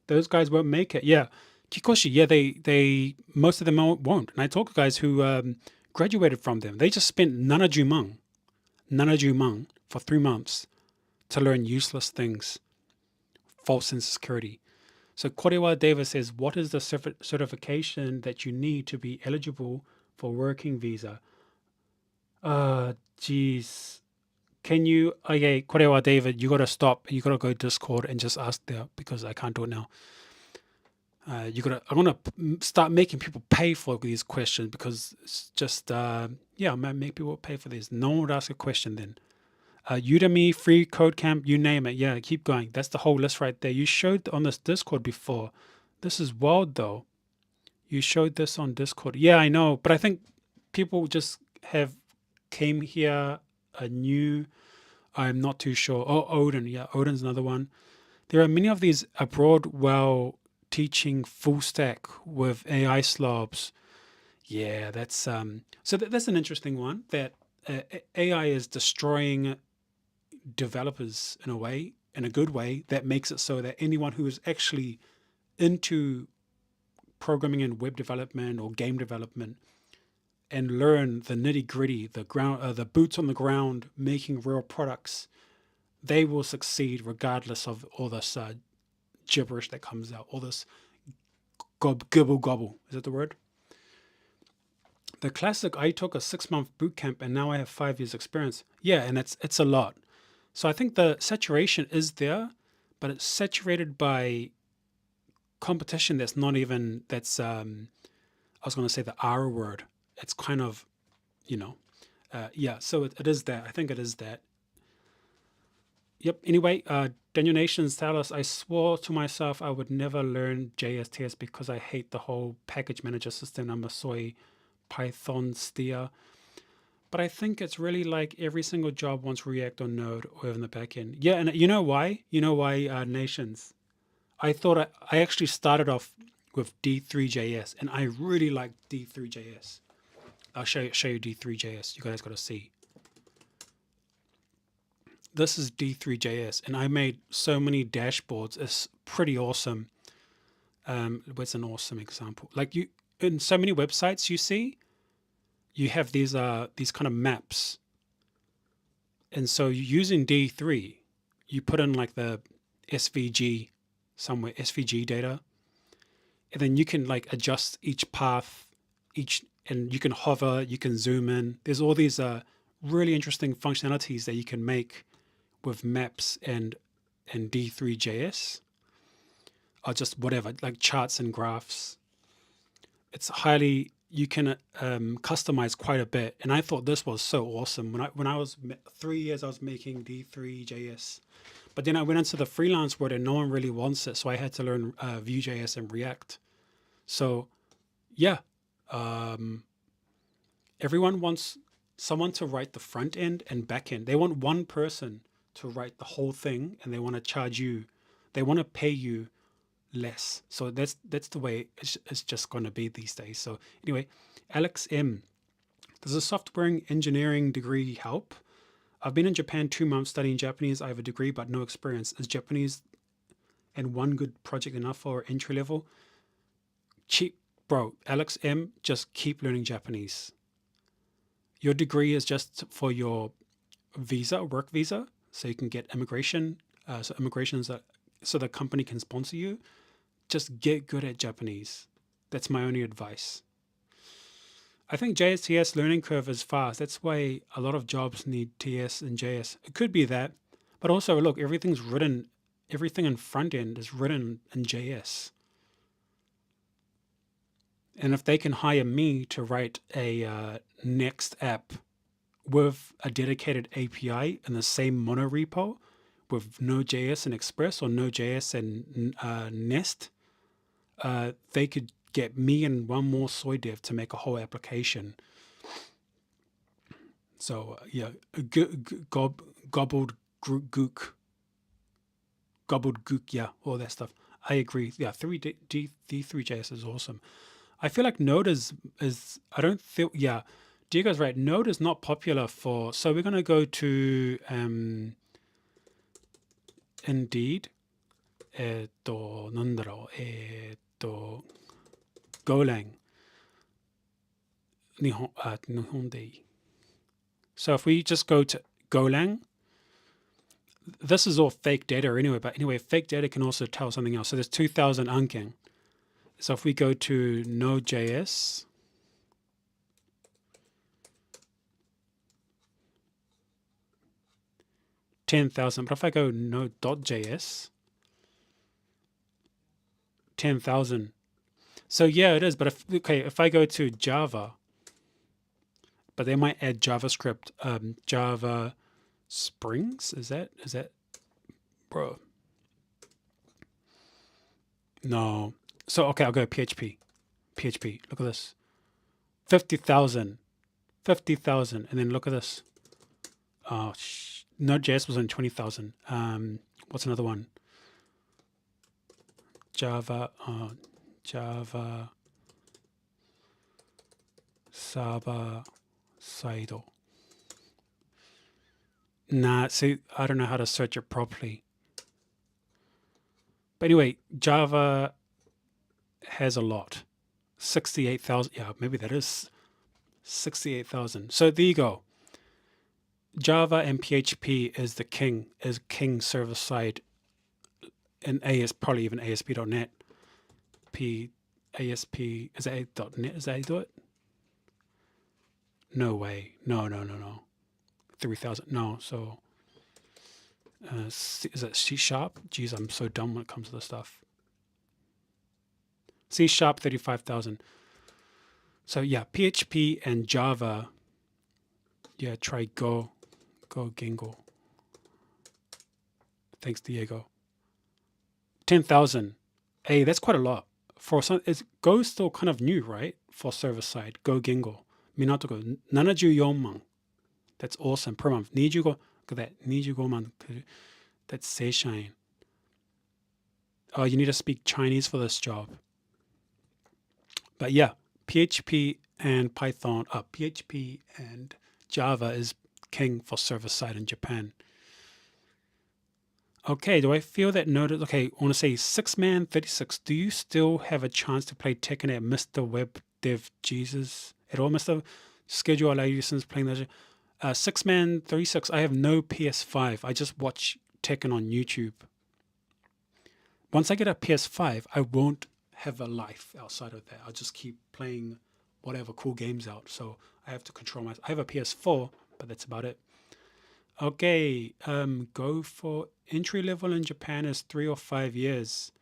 Those guys won't make it. Yeah. Kikoshi, yeah, they most of them won't. And I talk to guys who graduated from them. They just spent nanajumang for 3 months to learn useless things, false insecurity. So Korewa Davis says, what is the certification that you need to be eligible for working visa? Geez. Can you, okay, Korewa David, you got to stop. You got to go Discord and just ask there because I can't do it now. I'm going to start making people pay for these questions because it's just, yeah, make people pay for this. No one would ask a question then. Udemy, Free Code Camp, you name it. Yeah, keep going. That's the whole list right there. You showed on this Discord before. This is wild though. You showed this on Discord. Yeah, I know, but I think people just have came here new. I'm not too sure. Oh, Odin. Yeah, Odin's another one. There are many of these abroad teaching full stack with AI slobs. Yeah, that's that's an interesting one. That AI is destroying developers in a way, in a good way, that makes it so that anyone who is actually into programming and web development or game development and learn the nitty gritty, the boots on the ground, making real products, they will succeed regardless of all this gibberish that comes out, all this gobble gobble. Is that the word? The classic, I took a 6-month boot camp and now I have 5 years experience. Yeah, and it's a lot. So I think the saturation is there, but it's saturated by competition that's not even, I was going to say the R word. It's kind of, yeah, so it is that. I think it is that. Yep. Anyway, Daniel Nations tell us, I swore to myself I would never learn JSTS because I hate the whole package manager system. I'm a soy Python steer. But I think it's really like every single job wants React or Node or in the back end. Yeah, and you know why? You know why, Nations? I thought I actually started off with D3JS, and I really like D3JS. I'll show you D3JS. You guys got to see. This is D3JS, and I made so many dashboards. It's pretty awesome. What's an awesome example? Like you, in so many websites you see, you have these kind of maps. And so using D3, you put in like the SVG somewhere, SVG data, and then you can like adjust each path, and you can hover, you can zoom in. There's all these really interesting functionalities that you can make with maps and D3JS, or just whatever, like charts and graphs. It's highly, you can customize quite a bit. And I thought this was so awesome. When I was 3 years, I was making D3JS. But then I went into the freelance world and no one really wants it. So I had to learn Vue.js and React. So yeah, everyone wants someone to write the front end and back end. They want one person to write the whole thing, and they want to charge you. They want to pay you less. So that's the way it's just going to be these days. So anyway, Alex M, does a software engineering degree help? I've been in Japan 2 months studying Japanese. I have a degree but no experience. Is Japanese and one good project enough for entry level? Cheap, bro. Alex M, just keep learning Japanese. Your degree is just for your visa, work visa, so you can get immigration. So immigration so the company can sponsor you. Just get good at Japanese. That's my only advice. I think JSTS learning curve is fast. That's why a lot of jobs need TS and JS. It could be that, but also look, everything in front end is written in JS. And if they can hire me to write a Next app with a dedicated API in the same monorepo with Node.js and Express or Node.js and Nest, they could get me and one more soy dev to make a whole application. So yeah, gobbled gook, yeah, all that stuff. I agree. Yeah, D3JS is awesome. I feel like Node is I don't feel, yeah, Diego's right. Node is not popular for, so we're going to go to Indeed. なんだろう、Golang. 日本でいい. So if we just go to Golang, this is all fake data anyway, but anyway, fake data can also tell something else. So there's 2000 anken. So if we go to Node.js, $10,000. But if I go Node.js, 10,000. So yeah, it is. But if I go to Java, but they might add JavaScript, Java Springs. Is that bro? No. So okay, I'll go PHP. PHP. Look at this. 50,000. 50,000. And then look at this. Oh, Node.js was on 20,000. What's another one? Java. Java. Saba. Saido. Nah, see, I don't know how to search it properly. But anyway, Java has a lot. 68,000. Yeah, maybe that is 68,000. So there you go. Java and PHP is king server side, and probably even ASP.NET. ASP, is that .NET? Is that how you do it? No way. No. 3,000. No, so is it C Sharp? Geez, I'm so dumb when it comes to this stuff. C Sharp, 35,000. So yeah, PHP and Java. Yeah, try Go Gingo. Thanks, Diego. 10,000. Hey, that's quite a lot. For some, Go's still kind of new, right? For server side, Go Gingo. Minato go 74 man. That's awesome per month. 25, look at that. 25 man. That's seishain. Oh, you need to speak Chinese for this job. But yeah, PHP and Python, PHP and Java is king for server side in Japan. Okay, do I feel that noted? Okay, I want to say 6man36. Do you still have a chance to play Tekken at Mr. Web Dev Jesus at all, Mr. Schedule allow you since playing that? 6man36. I have no PS5. I just watch Tekken on YouTube. Once I get a PS5, I won't have a life outside of that. I'll just keep playing whatever cool games out. So I have to control myself. I have a PS4, but that's about it. Okay, go for entry level in Japan is 3 or 5 years.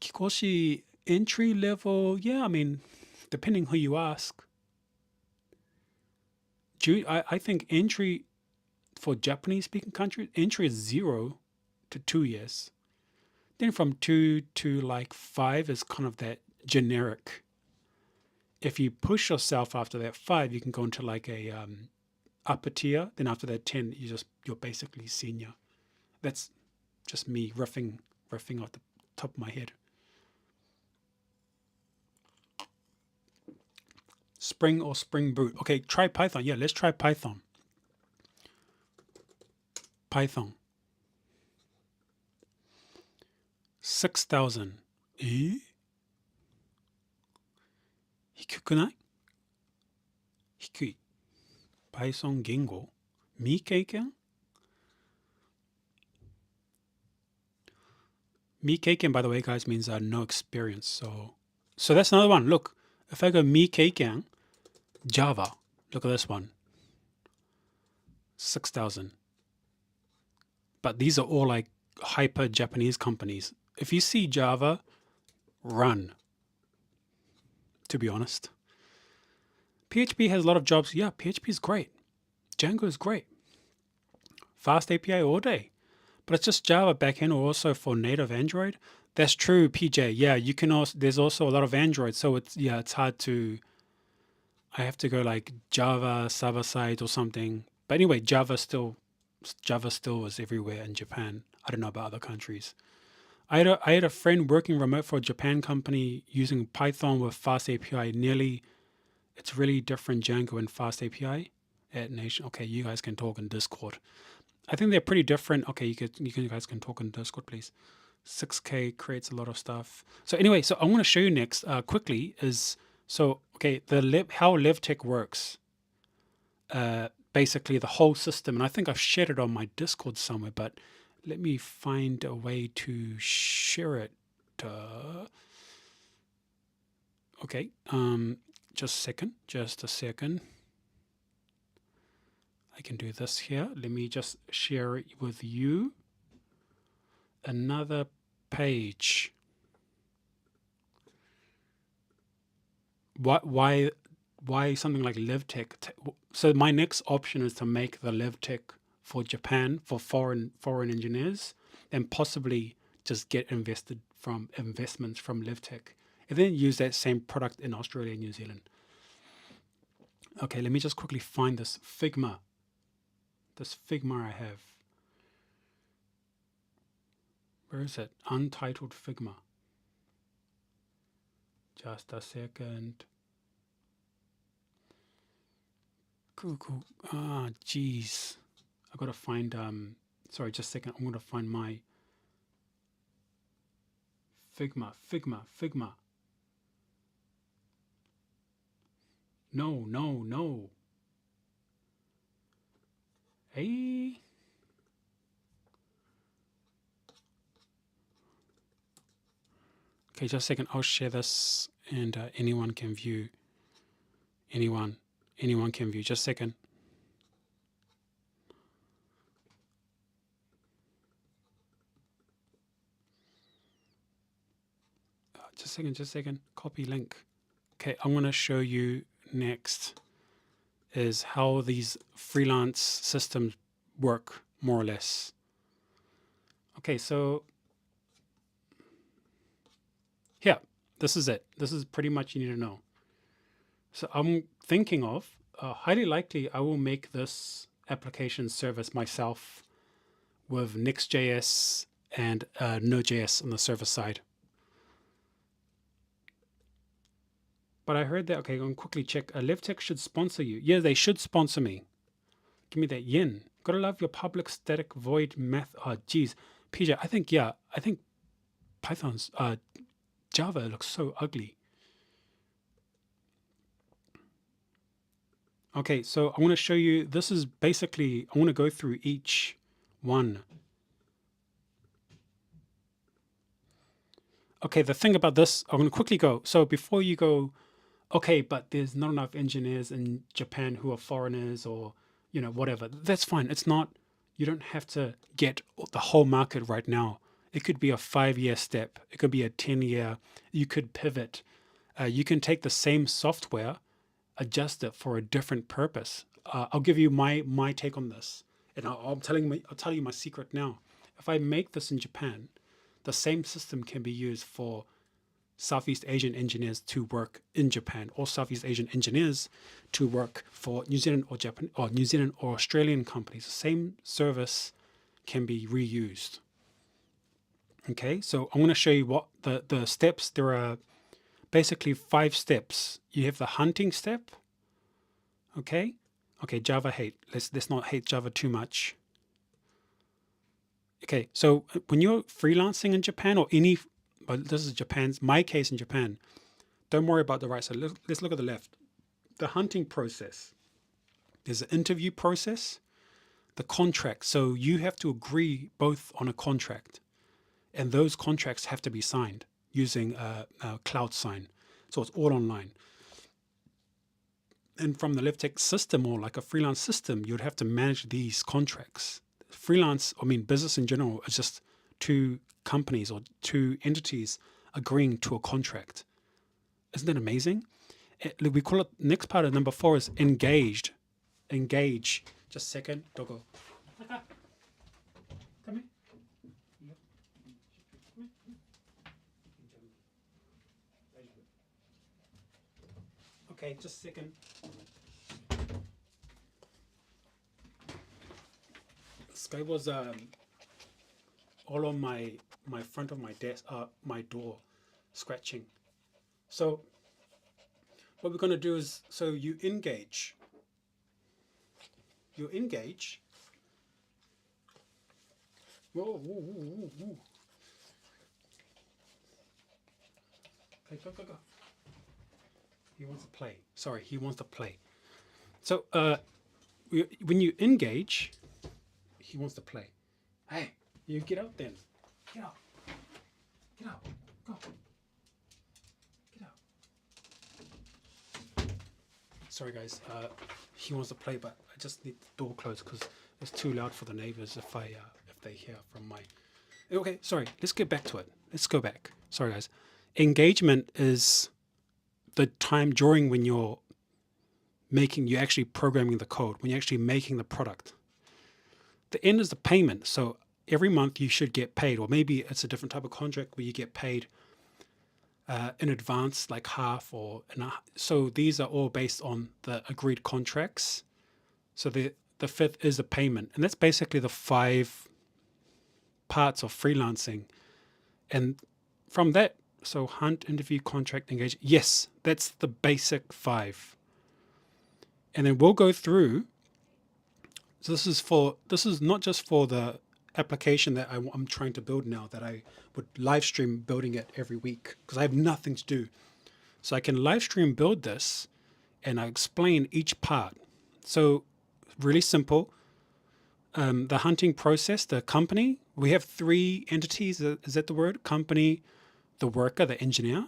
Kikoshi, entry level, yeah, I mean, depending who you ask. I think entry for Japanese speaking countries, entry is 0 to 2 years. Then from 2 to like 5 is kind of that generic. If you push yourself after that 5, you can go into like a upper tier. Then after that 10, you're basically senior. That's just me riffing off the top of my head. Spring or Spring Boot. Okay, try Python. Yeah, let's try Python. Python. 6,000. 低くない？低い。Python 言語？未経験？未経験, by the way, guys, means no experience. So that's another one. Look, if I go 未経験, Java. Look at this one. 6,000. But these are all like hyper Japanese companies. If you see Java, run. To be honest. PHP has a lot of jobs. Yeah, PHP is great. Django is great. Fast API all day. But it's just Java backend or also for native Android. That's true, PJ. Yeah, you can also, there's also a lot of Android. So it's hard to, I have to go like Java, server side or something. But anyway, Java still is everywhere in Japan. I don't know about other countries. I had a friend working remote for a Japan company using Python with Fast API. It's really different Django and Fast API at Nation. Okay, you guys can talk in Discord. I think they're pretty different. Okay, you guys can talk in Discord, please. 6K creates a lot of stuff. So anyway, so I want to show you next quickly is, so, okay, how LevTech works. basically the whole system. And I think I've shared it on my Discord somewhere, but let me find a way to share it. Okay, just a second. I can do this here. Let me just share it with you. Another page. Why something like LiveTech? So my next option is to make the LiveTech for Japan for foreign engineers, and possibly just get investments from LiveTech, and then use that same product in Australia and New Zealand. Okay, let me just quickly find this Figma. This Figma I have. Where is it? Untitled Figma. Just a second. Cool. Ah, geez. I gotta find, sorry, just a second. I'm gonna find my Figma. No. Hey. Okay, just a second. I'll share this, and anyone can view. Anyone can view. Just a second. Just a second. Copy link. Okay, I'm going to show you next is how these freelance systems work, more or less. Okay, so here, this is it. This is pretty much you need to know. So I'm thinking of, highly likely I will make this application service myself with Next.js and Node.js on the server side. But I heard that, okay, I'm going to quickly check. LiveTech should sponsor you. Yeah, they should sponsor me. Give me that yen. Gotta love your public static void math. Oh, geez. PJ, I think Python's, Java looks so ugly. Okay, so I want to show you, this is basically, I want to go through each one. Okay, the thing about this, I'm going to quickly go. So before you go, okay, but there's not enough engineers in Japan who are foreigners or, whatever. That's fine. It's not, you don't have to get the whole market right now. It could be a 5-year step. It could be a 10-year. You could pivot. You can take the same software, adjust it for a different purpose. I'll give you my take on this, and I'll tell you my secret now. If I make this in Japan, the same system can be used for Southeast Asian engineers to work in Japan, or Southeast Asian engineers to work for New Zealand or Japan or New Zealand or Australian companies. The same service can be reused. Okay, so I'm going to show you what the steps. There are basically 5 steps. You have the hunting step. Okay, Java hate. Let's not hate Java too much. Okay, so when you're freelancing in Japan or but this is my case in Japan, don't worry about the right side. Let's look at the left. The hunting process. There's an interview process, the contract. So you have to agree both on a contract, and those contracts have to be signed using a cloud sign. So it's all online. And from the LiveTech system, or like a freelance system, you'd have to manage these contracts. Business in general is just 2 companies or 2 entities agreeing to a contract. Isn't that amazing? We call it, next part of number 4 is engaged. Engage. Just a second, doggo. Come here. Okay, just a second. This guy was all on my front of my desk, my door, scratching. So what we're going to do is, so you engage. Whoa. Okay, go. He wants to play. Sorry, he wants to play. So when you engage, he wants to play. Hey, you get out then. Get out. Get out. Go. Get out. Sorry guys, he wants to play, but I just need the door closed because it's too loud for the neighbors if they hear from my... Okay, sorry, let's get back to it. Let's go back. Sorry guys. Engagement is the time during when you're actually programming the code, when you're actually making the product. The end is the payment. So every month you should get paid, or maybe it's a different type of contract where you get paid in advance, like half or so these are all based on the agreed contracts. So the fifth is the payment, and that's basically the 5 parts of freelancing. And from that, so hunt, interview, contract, engage. Yes, that's the basic 5. And then we'll go through. So this is not just for the application that I'm trying to build now, that I would live stream building it every week because I have nothing to do. So I can live stream build this and I explain each part. So really simple. The hunting process, the company, we have 3 entities. Is that the word? Company, the worker, the engineer,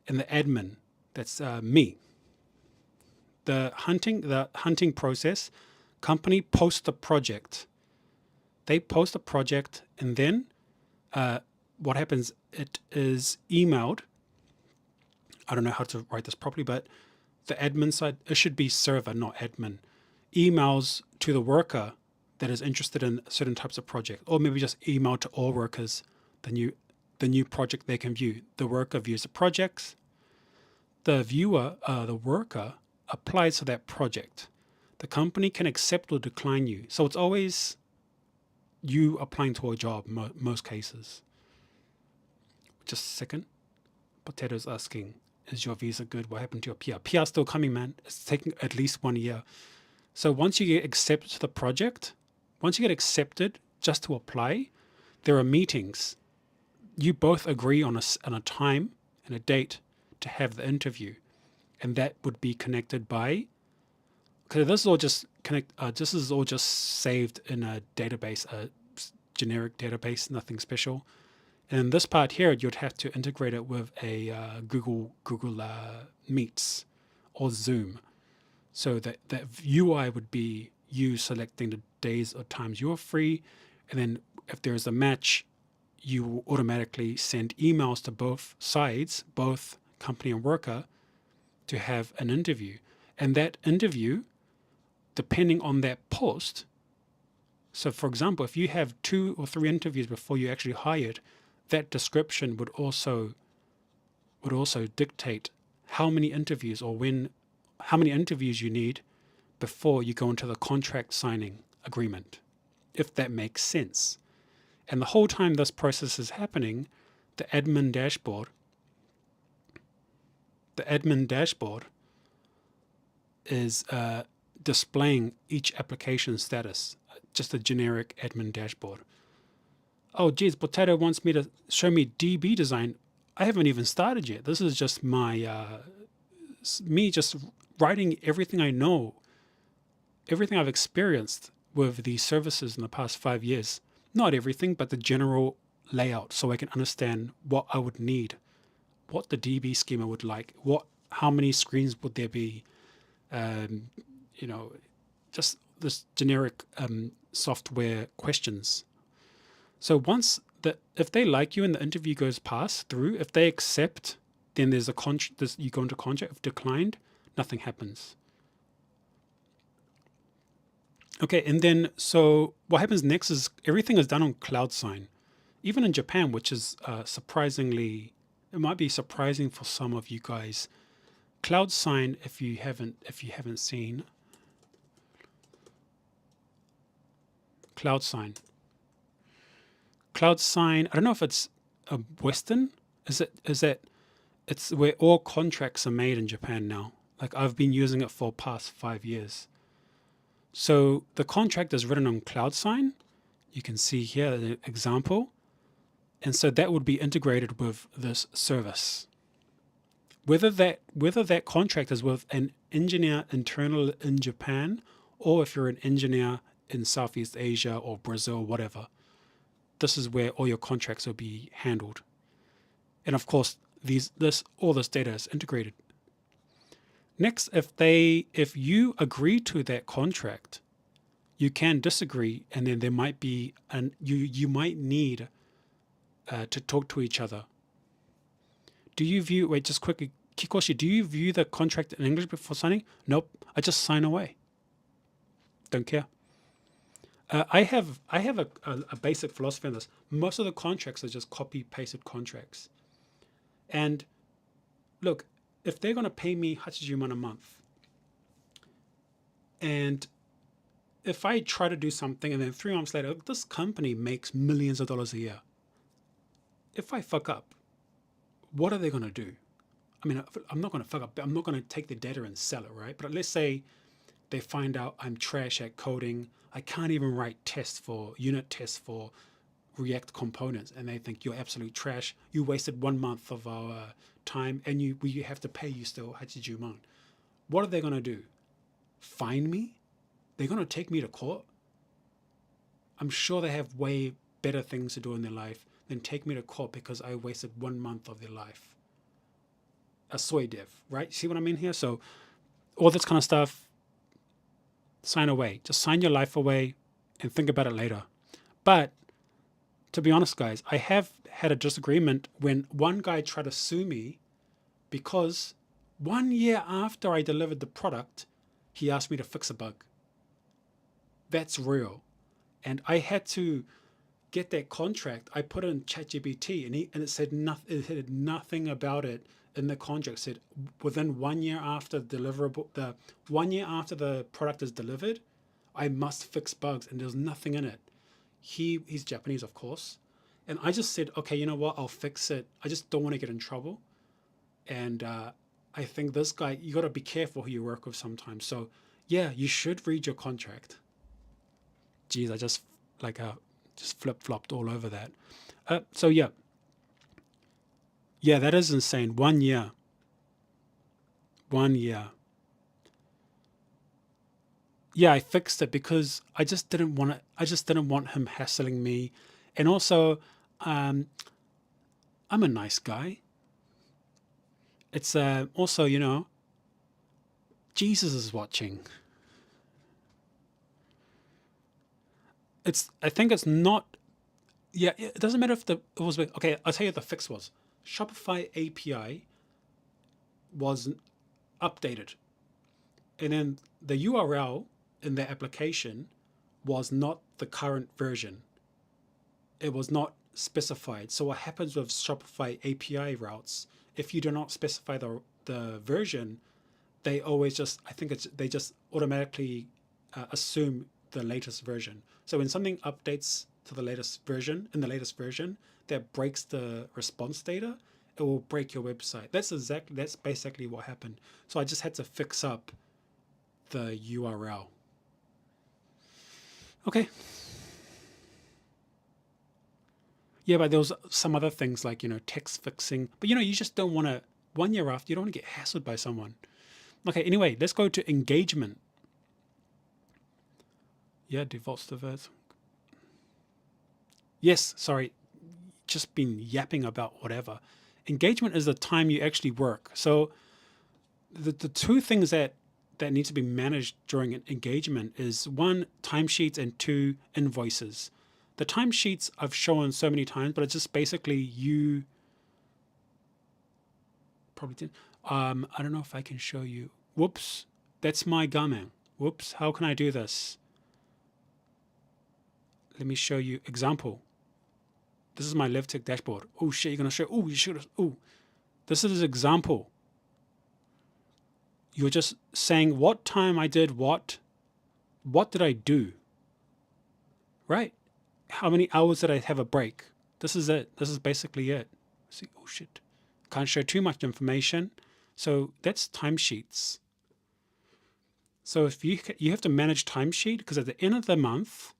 and the admin. That's me. The hunting process, company posts the project. They post the project, and then what happens, it is emailed. I don't know how to write this properly, but the admin side, it should be server, not admin, emails to the worker that is interested in certain types of project, or maybe just email to all workers the new project they can view. The worker views the projects. The viewer, the worker, applies to that project. The company can accept or decline you. So it's always you applying to a job, most cases. Just a second. Potato's asking, is your visa good? What happened to your PR? PR still coming, man. It's taking at least 1 year. So once you get accepted to the project, once you get accepted just to apply, there are meetings. You both agree on a time and a date to have the interview. And that would be connected by, because this is all just this is all just saved in a database, a generic database, nothing special. And this part here, you'd have to integrate it with a Google Meets or Zoom. So that UI would be you selecting the days or times you're free, and then if there's a match, you will automatically send emails to both sides, both company and worker, to have an interview. And that interview, depending on that post, so for example, if you have 2 or 3 interviews before you actually hired, that description would also dictate how many interviews how many interviews you need before you go into the contract signing agreement, if that makes sense. And the whole time this process is happening, the admin dashboard is displaying each application status, just a generic admin dashboard. Oh, geez, Potato wants me to show me DB design. I haven't even started yet. This is just me just writing everything I know, everything I've experienced with these services in the past 5 years. Not everything, but the general layout, so I can understand what I would need, what the DB schema would like, how many screens would there be, just this generic software questions. So if they like you and the interview goes through, if they accept, then there's you go into contract. If declined, nothing happens. Okay, and then so what happens next is everything is done on CloudSign. Even in Japan, which is surprisingly, it might be surprising for some of you guys. CloudSign, if you haven't seen CloudSign. I don't know if it's a Western. It's where all contracts are made in Japan now. Like I've been using it for past 5 years. So the contract is written on CloudSign. You can see here the example. And so that would be integrated with this service. Whether that contract is with an engineer internal in Japan or if you're an engineer in Southeast Asia or Brazil, whatever, this is where all your contracts will be handled. And of course, all this data is integrated. Next, if you agree to that contract, you can disagree, and then there might be you might need to talk to each other. Do you view just quickly, Kikoshi? Do you view the contract in English before signing? Nope, I just sign away. Don't care. I have a basic philosophy on this. Most of the contracts are just copy pasted contracts, and look, if they're going to pay me $80 a month, and if I try to do something and then 3 months later, this company makes millions of dollars a year. If I fuck up, what are they going to do? I mean, I'm not going to fuck up. I'm not going to take the data and sell it, right? But let's say they find out I'm trash at coding. I can't even write unit tests for React components, and they think you're absolute trash. You wasted 1 month of our time, and we have to pay you still $80. What are they going to do? Fine me? They're going to take me to court? I'm sure they have way better things to do in their life than take me to court because I wasted 1 month of their life. A soy dev, right? See what I mean here? So all this kind of stuff, sign away. Just sign your life away and think about it later. But to be honest, guys, I have had a disagreement when one guy tried to sue me because 1 year after I delivered the product, he asked me to fix a bug. That's real. And I had to get that contract. I put it in ChatGPT and it said nothing. It had nothing about it in the contract. It said within 1 year after the 1 year after the product is delivered, I must fix bugs, and there's nothing in it. He's Japanese, of course, and I just said, okay, you know what? I'll fix it. I just don't want to get in trouble, and I think this guy, you got to be careful who you work with sometimes. So yeah, you should read your contract. Geez, I just flip-flopped all over that. So yeah, that is insane. 1 year. 1 year. Yeah, I fixed it because I just didn't want it. I just didn't want him hassling me, and also, I'm a nice guy. It's also, Jesus is watching. I think it's not. Yeah, it doesn't matter if it was. Okay, I'll tell you what the fix was. Shopify API was updated, and then the URL in the application was not the current version. It was not specified. So what happens with Shopify API routes, if you do not specify the version, they always they just automatically assume the latest version. So when something updates to the latest version, that breaks the response data, it will break your website. That's basically what happened. So I just had to fix up the URL. Okay. Yeah, but there was some other things like, text fixing. But, you just don't want to, 1 year after, you don't want to get hassled by someone. Okay, anyway, let's go to engagement. Yeah, defaults to that. Yes, sorry, just been yapping about whatever. Engagement is the time you actually work. So the two things that need to be managed during an engagement is 1, timesheets, and 2, invoices. The timesheets I've shown so many times, but it's just basically you probably didn't. I don't know if I can show you. Whoops, that's my gamen. Whoops, how can I do this? Let me show you example. This is my LevTech dashboard. Oh shit, you're gonna show. Oh, you should. Oh, this is an example. You're just saying what time I did what did I do, right? How many hours did I have a break? This is it. This is basically it. See, oh shit, can't show too much information. So that's timesheets. So if you have to manage timesheet, because at the end of the month,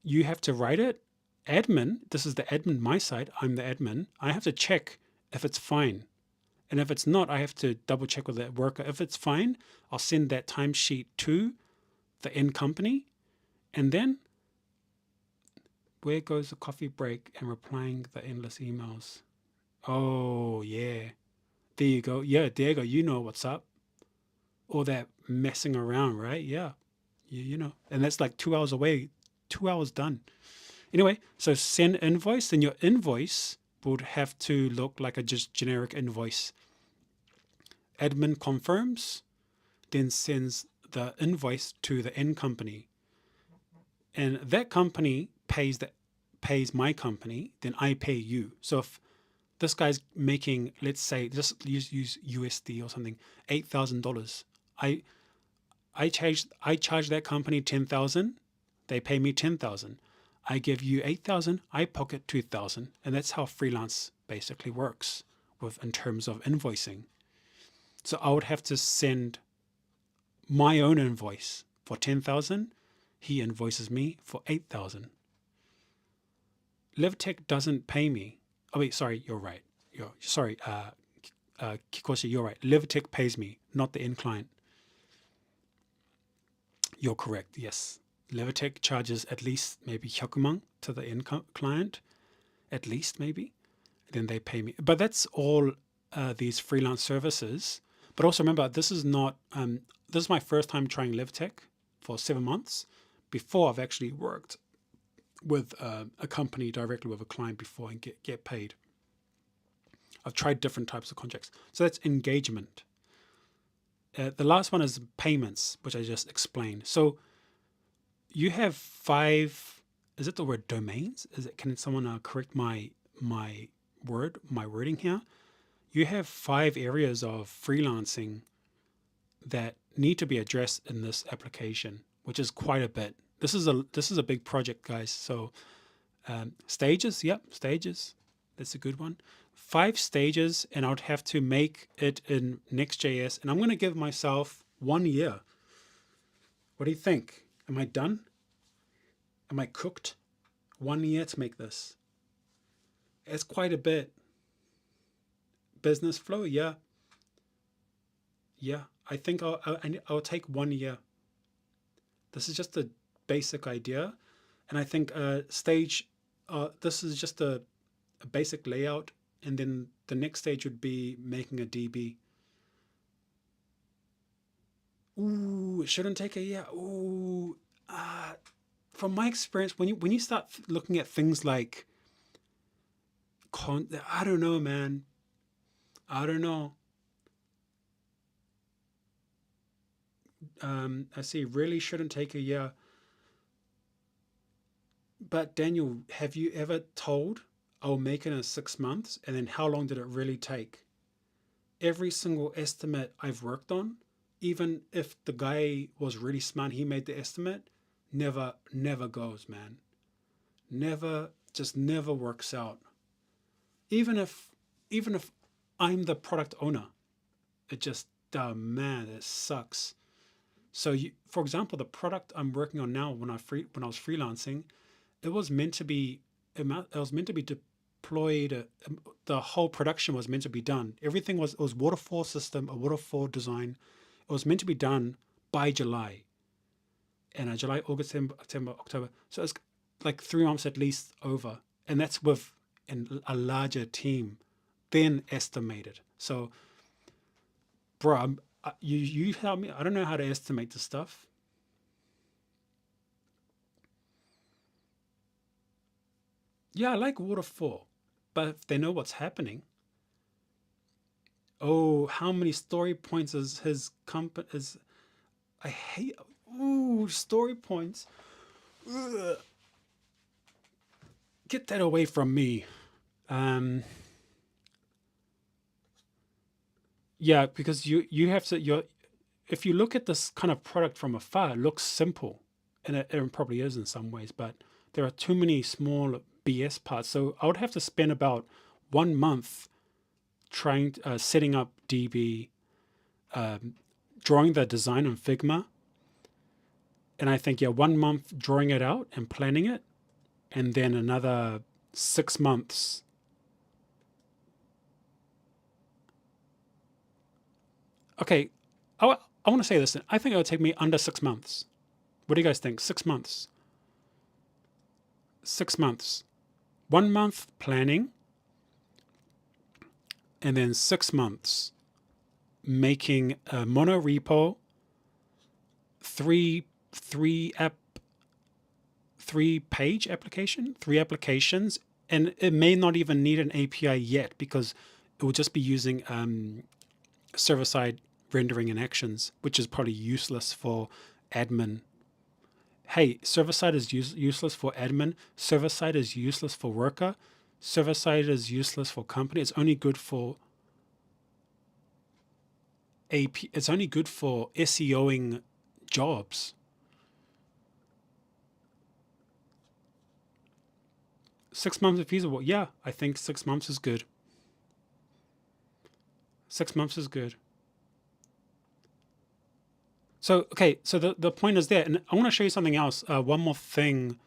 you have to write it. Admin, this is the admin, my side, I'm the admin. I have to check if it's fine. And if it's not, I have to double check with that worker. If it's fine, I'll send that timesheet to the end company. And then where goes the coffee break and replying the endless emails? Oh, yeah. There you go. Yeah, there you go. You know what's up. All that messing around, right? Yeah. You know. And that's like 2 hours away. 2 hours done. Anyway, so send invoice. Then your invoice would have to look like a just generic invoice. Admin confirms, then sends the invoice to the end company. And that company pays my company, then I pay you. So if this guy's making, let's say, just use USD or something, $8,000. I charge that company $10,000. They pay me $10,000. I give you $8,000. I pocket $2,000, and that's how freelance basically works in terms of invoicing. So I would have to send my own invoice for $10,000. He invoices me for $8,000. LiveTech doesn't pay me. Oh wait, sorry, you're right. Kikoshi, you're right. LiveTech pays me, not the end client. You're correct. Yes, LiveTech charges at least maybe 100,000 to the end client, at least maybe. Then they pay me. But that's all these freelance services. But also remember, this is not. This is my first time trying LiveTech for 7 months. Before I've actually worked with a company directly with a client before and get paid. I've tried different types of contracts. So that's engagement. The last one is payments, which I just explained. So you have 5, is it the word domains? Can someone correct my wording here? You have 5 areas of freelancing that need to be addressed in this application, which is quite a bit. This is a big project, guys. So stages, yep, stages. That's a good one. 5 stages, and I would have to make it in Next.js, and I'm going to give myself 1 year. What do you think? Am I done? Am I cooked? 1 year to make this. It's quite a bit. Business flow, yeah. Yeah, I think I'll take 1 year. This is just a basic idea, and I think stage. This is just a basic layout, and then the next stage would be making a DB. Ooh, it shouldn't take a year. Ooh, from my experience, when you start looking at things like I don't know, man. I don't know. I see. Really shouldn't take a year. But Daniel, have you ever told I'll make it in 6 months, and then how long did it really take? Every single estimate I've worked on, even if the guy was really smart, he made the estimate, never goes, man. Just never works out. Even if I'm the product owner, it just, man, it sucks. So for example, the product I'm working on now, when I was freelancing, it was meant to be deployed. The whole production was meant to be done. Everything was waterfall system, a waterfall design. It was meant to be done by July. And July, August, September, October. So it's like 3 months at least over, and that's with a larger team than estimated. So, bro, you help me. I don't know how to estimate this stuff. Yeah, I like waterfall, but if they know what's happening. Oh, how many story points is his company? I hate. Ooh, story points. Ugh. Get that away from me. Yeah, because you have to. If you look at this kind of product from afar, it looks simple, and it probably is in some ways, but there are too many small BS parts. So I would have to spend about 1 month trying setting up DB, drawing the design on Figma, and I think 1 month drawing it out and planning it, and then another 6 months. okay, I want to say this. I think it would take me under 6 months. What do you guys think? 6 months. 6 months. 1 month planning, and then 6 months making a mono repo, three page application, 3 applications, and it may not even need an API yet because it will just be using server-side rendering and actions, which is probably useless for admin. Hey, server-side is useless for admin. Server-side is useless for worker. Server-side is useless for company. It's only good for It's only good for SEOing jobs. 6 months is feasible. Yeah, I think 6 months is good. 6 months is good. So, okay, so the point is there. And I want to show you something else. One more thing.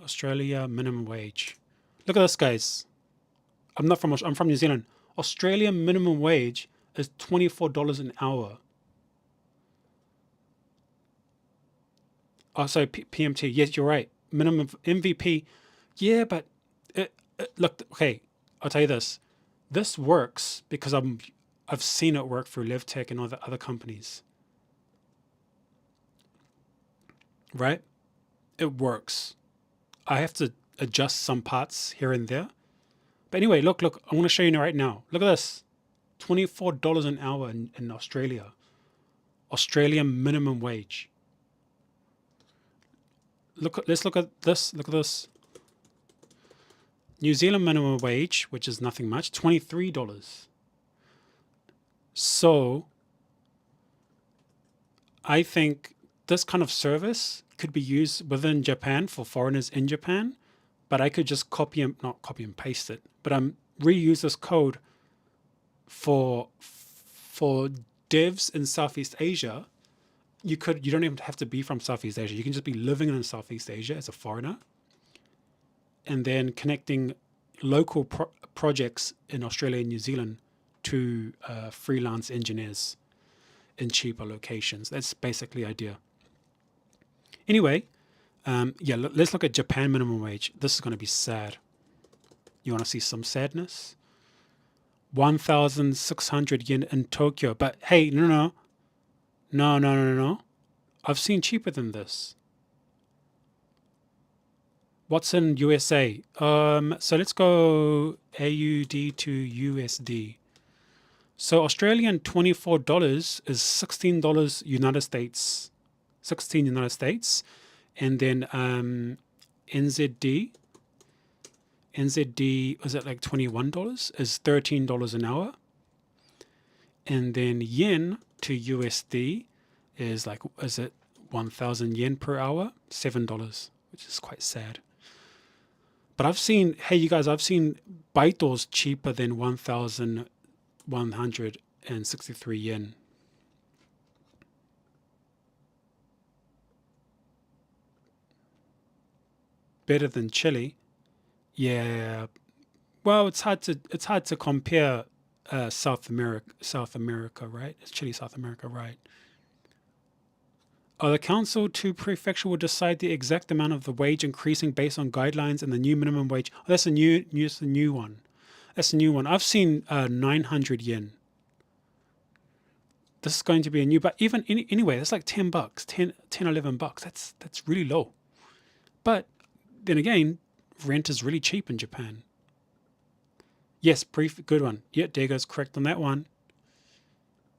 Australia minimum wage. Look at this, guys. I'm from New Zealand. Australia minimum wage is $24 an hour. Oh, sorry, PMT. Yes, you're right. Minimum MVP. Yeah, but look, okay, I'll tell you this. This works because I've seen it work for LivTech and other companies. Right? It works. I have to adjust some parts here and there. But anyway, look, I want to show you right now. Look at this. $24 an hour in Australia. Australian minimum wage. Let's look at this. Look at this. New Zealand minimum wage, which is nothing much, $23. So I think this kind of service could be used within Japan for foreigners in Japan, but I could just not copy and paste it, but reuse this code for devs in Southeast Asia. You don't even have to be from Southeast Asia. You can just be living in Southeast Asia as a foreigner, and then connecting local projects in Australia and New Zealand to freelance engineers in cheaper locations. That's basically the idea. Anyway, let's look at Japan minimum wage. This is going to be sad. You want to see some sadness? 1,600 yen in Tokyo. But hey, no. I've seen cheaper than this. What's in USA? So let's go AUD to USD. So Australian $24 is $16 United States, 16 United States, and then NZD was it like $21? Is $13 an hour, and then yen to USD is 1,000 yen per hour, $7, which is quite sad. But I've seen Baitos cheaper than 1,163 yen. Better than Chile. Yeah. Well, it's hard to compare South America, right? It's Chile, South America, right? The council to prefecture will decide the exact amount of the wage increasing based on guidelines and the new minimum wage. Oh, that's a new one. That's a new one. I've seen 900 yen. This is going to be a new, but even anyway, that's like $10, $11. That's really low. But then again, rent is really cheap in Japan. Yes, good one. Yeah, Dago's correct on that one.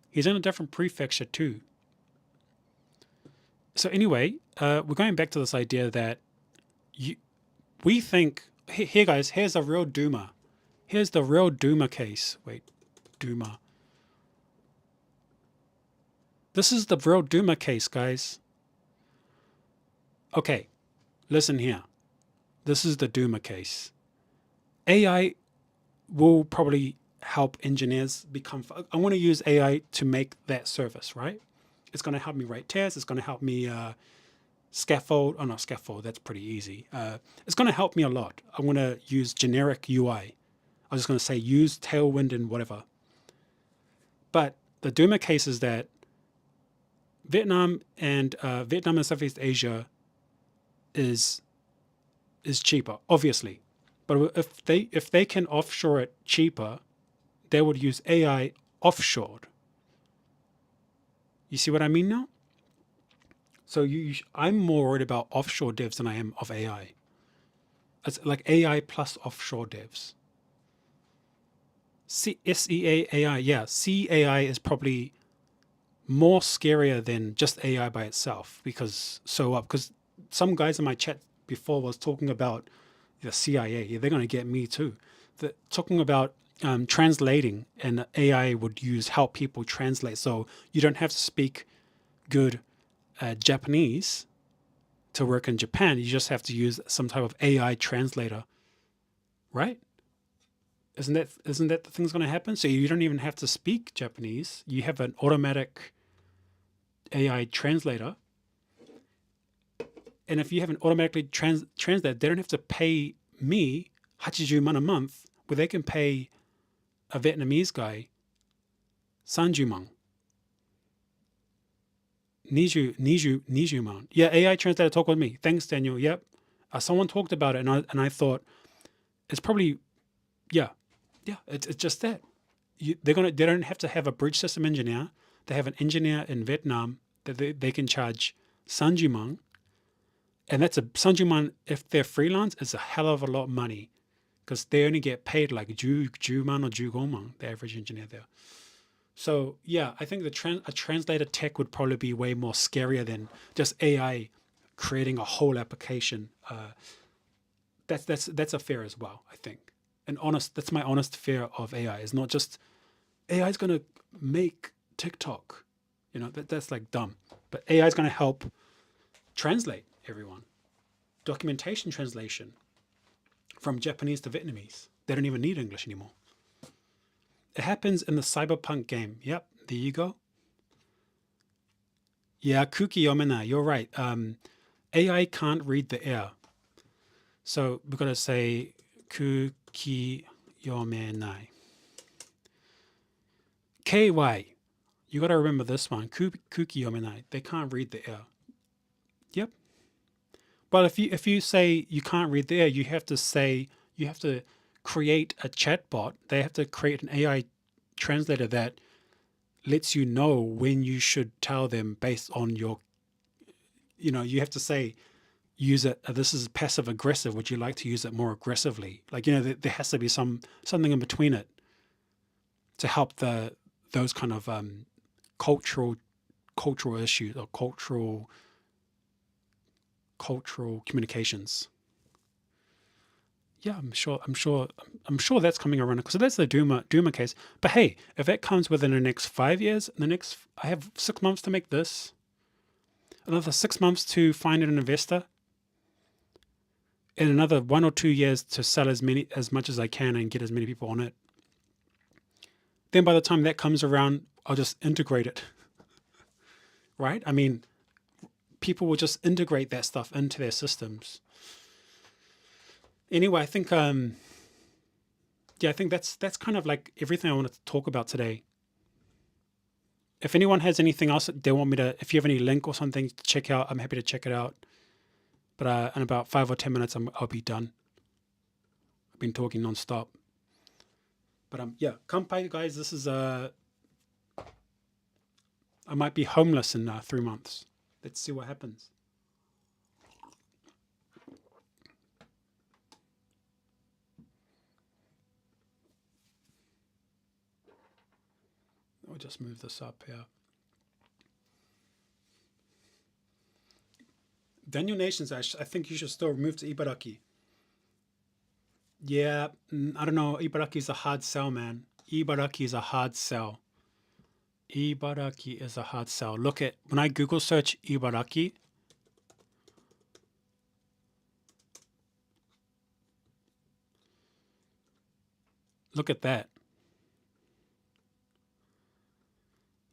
He's in a different prefecture too. So anyway, we're going back to this idea that we think, here guys, here's a real doomer. Here's the real doomer case. Wait, doomer. This is the real doomer case, guys. Okay, listen here. This is the doomer case. AI will probably help engineers become, I want to use AI to make that service, right? It's going to help me write tests. It's going to help me scaffold. Oh, not scaffold. That's pretty easy. It's going to help me a lot. I want to use generic UI. I was just going to say use Tailwind and whatever. But The Duma case is that Vietnam and Southeast Asia is cheaper, obviously. But if they can offshore it cheaper, they would use AI offshored. You see what I mean now? So I'm more worried about offshore devs than I am of AI. It's like AI plus offshore devs. SEA AI, yeah, CAI is probably more scarier than just AI by itself because some guys in my chat before was talking about the CIA. Yeah, they're going to get me too. Talking about translating, and AI would help people translate. So you don't have to speak good Japanese to work in Japan. You just have to use some type of AI translator, right? Isn't that the thing's going to happen? So you don't even have to speak Japanese. You have an automatic AI translator, and if you have an automatically translate, they don't have to pay me 80 man a month, where they can pay a Vietnamese guy 30万. 20万. Yeah, AI translator talk with me. Thanks, Daniel. Yep. Someone talked about it, and I thought it's probably, yeah, it's just that. They don't have to have a bridge system engineer. They have an engineer in Vietnam that they can charge 30万. And that's 30万, if they're freelance, it's a hell of a lot of money because they only get paid like 10万 or 15万, the average engineer there. So yeah, I think a translator tech would probably be way more scarier than just AI creating a whole application. That's a fear as well, I think. That's my honest fear of AI. Is not just AI is going to make TikTok, that's like dumb. But AI is going to help translate everyone. Documentation translation from Japanese to Vietnamese. They don't even need English anymore. It happens in the cyberpunk game. Yep, there you go. Yeah, Kuki Yomena, you're right. AI can't read the air. So we've got to say Kuki Yomenai. KY. You got to remember this one. Kuki Yomenai. They can't read the air. Yep. But if you say you can't read the air, you have to create a chatbot. They have to create an AI translator that lets you know when you should tell them based on your, you have to say, use it. This is passive aggressive. Would you like to use it more aggressively? Like, there has to be something in between it to help those kind of cultural issues or cultural communications. Yeah, I'm sure that's coming around. So that's the Duma case. But hey, if that comes within the next 5 years, I have 6 months to make this, another 6 months to find an investor, and another 1 or 2 years to sell as much as I can and get as many people on it. Then by the time that comes around, I'll just integrate it. Right? I mean, people will just integrate that stuff into their systems. Anyway, I think I think that's kind of like everything I wanted to talk about today. If anyone has anything else they want me to, if you have any link or something to check out, I'm happy to check it out. But in about 5 or 10 minutes, I'll be done. I've been talking nonstop. But yeah, kampai guys. This is I might be homeless in 3 months. Let's see what happens. I'll just move this up here. Daniel Nations, I think you should still move to Ibaraki. Yeah, I don't know. Ibaraki is a hard sell, man. Ibaraki is a hard sell. Ibaraki is a hard sell. Look at, when I Google search Ibaraki, look at that.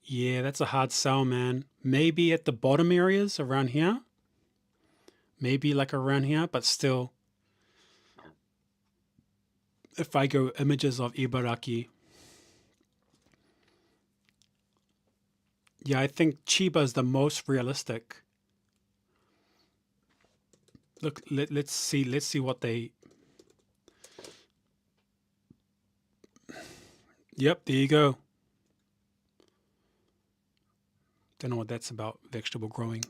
Yeah, that's a hard sell, man. Maybe at the bottom areas around here. Maybe like around here, but still, if I go images of Ibaraki, Yeah, I think Chiba is the most realistic. Look, let's see what they. Yep, there you go. Don't know what that's about. Vegetable growing.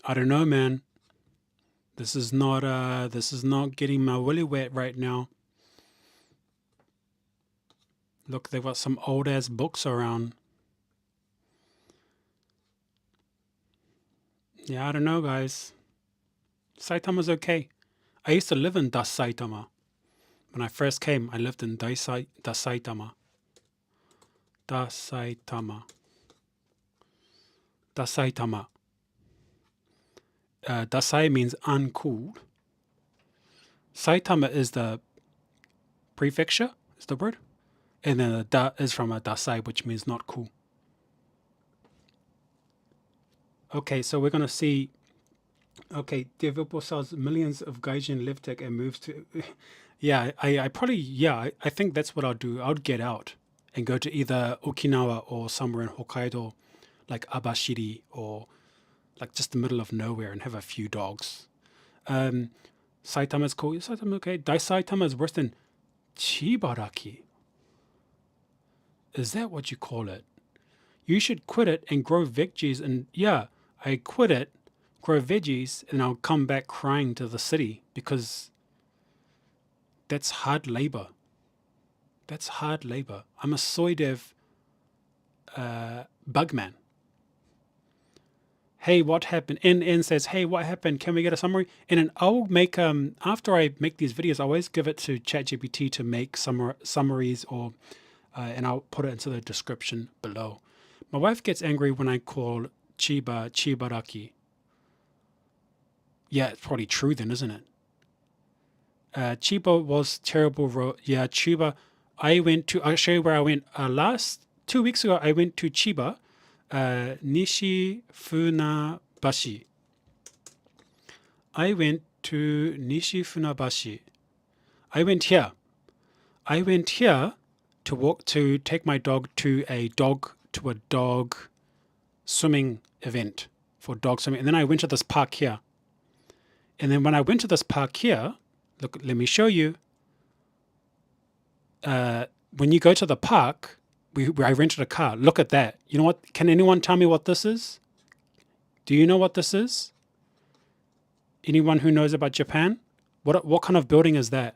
I don't know, man. This is not getting my willy wet right now. Look, they've got some old ass books around. Yeah, I don't know, guys. Saitama's okay. I used to live in Saitama. When I first came, I lived in Saitama. Saitama. Saitama. Dasai means uncool. Saitama is the prefecture, is the word. And then the da is from a dasai, which means not cool. Okay, so we're going to see. Okay, Devippo sells millions of gaijin live tech and moves to. Yeah, I probably, yeah, I think that's what I'll do. I'll get out and go to either Okinawa or somewhere in Hokkaido, like Abashiri or like just the middle of nowhere and have a few dogs. Saitama's cool. Saitama, okay. Dai Saitama is worse than Chibaraki. Is that what you call it? You should quit it and grow veggies. And yeah, I quit it, grow veggies, and I'll come back crying to the city because that's hard labor. That's hard labor. I'm a soy dev bugman. Hey, what happened? NN says, hey, what happened? Can we get a summary? And then I'll make, after I make these videos, I always give it to ChatGPT to make summaries or, and I'll put it into the description below. My wife gets angry when I call Chibaraki. Yeah, it's probably true then, isn't it? Chiba was terrible. Yeah, Chiba. I'll show you where I went. Last 2 weeks ago, I went to Chiba, Nishi-Funabashi. I went to Nishi-Funabashi. I went here to take my dog to a dog swimming event for dog swimming. And then I went to this park here. And then when I went to this park here, look, let me show you. When you go to the park, I rented a car. Look at that. You know what? Can anyone tell me what this is? Do you know what this is? Anyone who knows about Japan? What kind of building is that?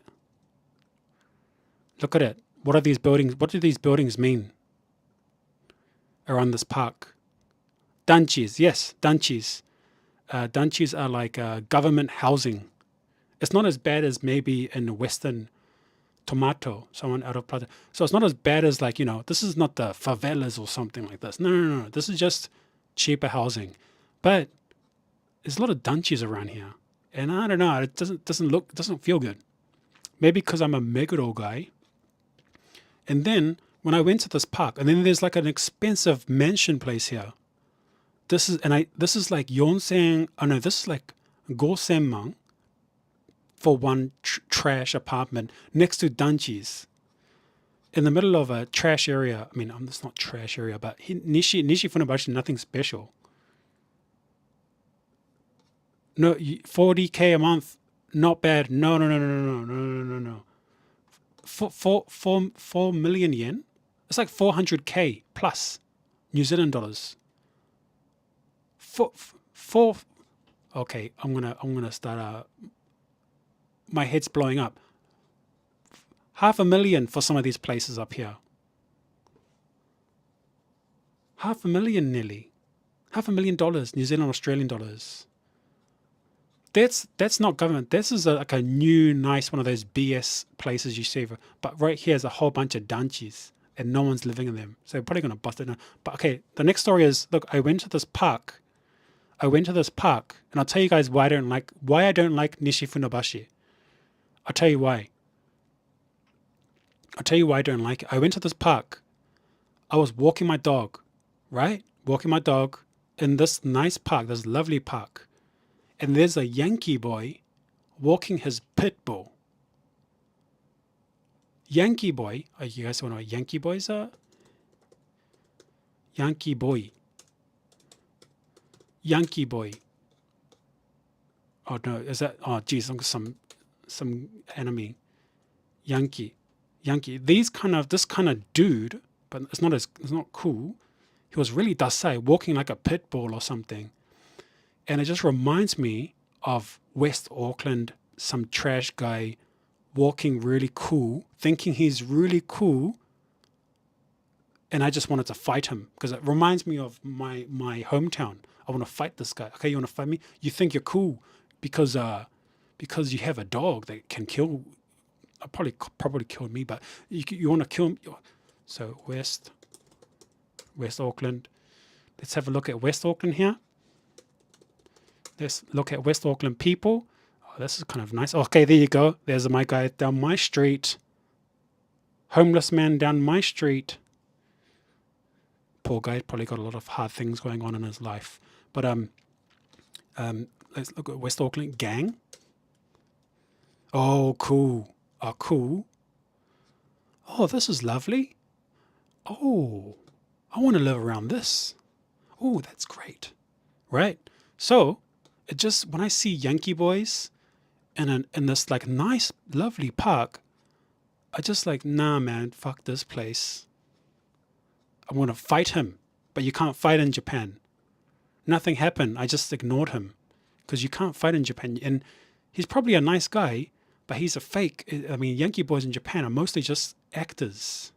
Look at it. What are these buildings? What do these buildings mean around this park? Danchis. Yes, danchis. Danchis are like government housing. It's not as bad as maybe in Western Tomato, someone out of Plata. So it's not as bad as like, this is not the favelas or something like this. No. This is just cheaper housing. But there's a lot of danchis around here. And I don't know, it doesn't feel good. Maybe because I'm a Meguro guy. And then when I went to this park, and then there's like an expensive mansion place here. This is like Yonsen, this is like Gosenman for one trash apartment next to danchis in the middle of a trash area. I mean, it's not trash area, but Nishi-Funabashi, nothing special. No, 40K a month, not bad. No. 4 million yen. It's like 400K plus New Zealand dollars. Four. Okay, I'm gonna start. My head's blowing up. 500,000 for some of these places up here. 500,000 nearly. $500,000 New Zealand Australian dollars. That's not government. This is like a new, nice one of those BS places you see. But right here is a whole bunch of danchis and no one's living in them. So they're probably going to bust it down. But okay, the next story is, look, I went to this park. And I'll tell you guys why I don't like Nishi-Funabashi. I'll tell you why. I don't like it. I went to this park. I was walking my dog, right? Walking my dog in this nice park, this lovely park. And there's a Yankee boy walking his pit bull. Yankee boy, you guys want to know what Yankee boys are? Yankee boy. Yankee boy. Oh no, is that? Oh geez, I'm some enemy. Yankee. This kind of dude, but it's not cool. He was really dasai, walking like a pit bull or something. And it just reminds me of West Auckland, some trash guy walking really cool, thinking he's really cool. And I just wanted to fight him because it reminds me of my hometown. I want to fight this guy. Okay, you want to fight me? You think you're cool because you have a dog that can kill. Probably killed me, but you want to kill him. So West Auckland. Let's have a look at West Auckland here. Let's look at West Auckland people. Oh, this is kind of nice. Okay, there you go. There's my guy down my street. Homeless man down my street. Poor guy, probably got a lot of hard things going on in his life. But let's look at West Auckland gang. Oh, cool. Oh, cool. Oh, this is lovely. Oh, I want to live around this. Oh, that's great. Right? So, it just, when I see Yankee boys in this like nice, lovely park, I just like, nah, man, fuck this place. I want to fight him, but you can't fight in Japan. Nothing happened. I just ignored him because you can't fight in Japan. And he's probably a nice guy, but he's a fake. I mean, Yankee boys in Japan are mostly just actors.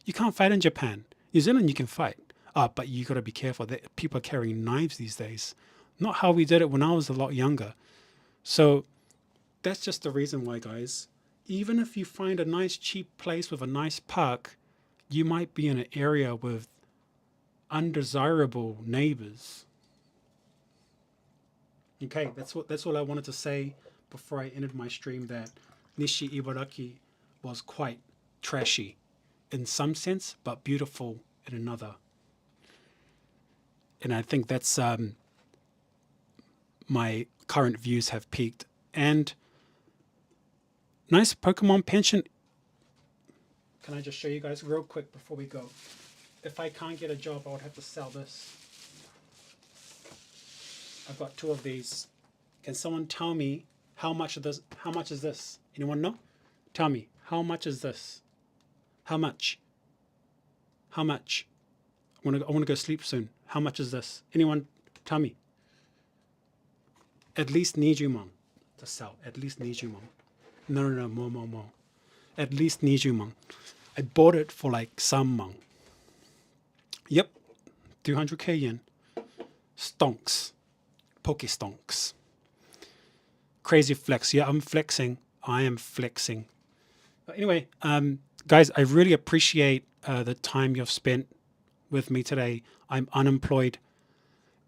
You can't fight in Japan. New Zealand, you can fight. But you got to be careful. People are carrying knives these days. Not how we did it when I was a lot younger. So that's just the reason why, guys. Even if you find a nice, cheap place with a nice park, you might be in an area with undesirable neighbors. Okay, that's all I wanted to say before I ended my stream, that Nishi-Ibaraki was quite trashy in some sense, but beautiful in another. And I think that's my current views have peaked. And nice Pokemon pension. Can I just show you guys real quick before we go? If I can't get a job, I would have to sell this. I've got 2 of these. Can someone tell me how much of this? How much is this? Anyone know? Tell me, how much is this? How much? How much? I want to go sleep soon. How much is this? Anyone tell me? At least Nijumon to sell. At least Nijumon. No, more. At least Nijumon. I bought it for like some mong. Yep, 200k yen. Stonks. Poke stonks. Crazy flex. Yeah, I'm flexing. I am flexing. But anyway, guys, I really appreciate the time you've spent with me today. I'm unemployed,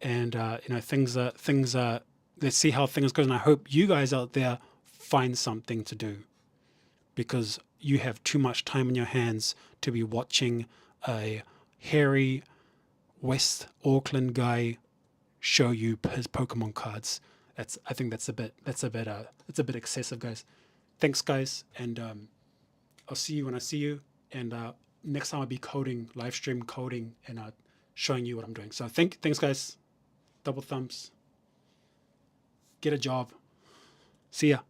and things are. Let's see how things go, and I hope you guys out there find something to do, because you have too much time in your hands to be watching a hairy West Auckland guy show you his Pokemon cards. I think that's a bit excessive, guys. Thanks, guys, and I'll see you when I see you. And next time I'll be live stream coding, and showing you what I'm doing. So thanks, guys. Double thumbs. Get a job. See ya.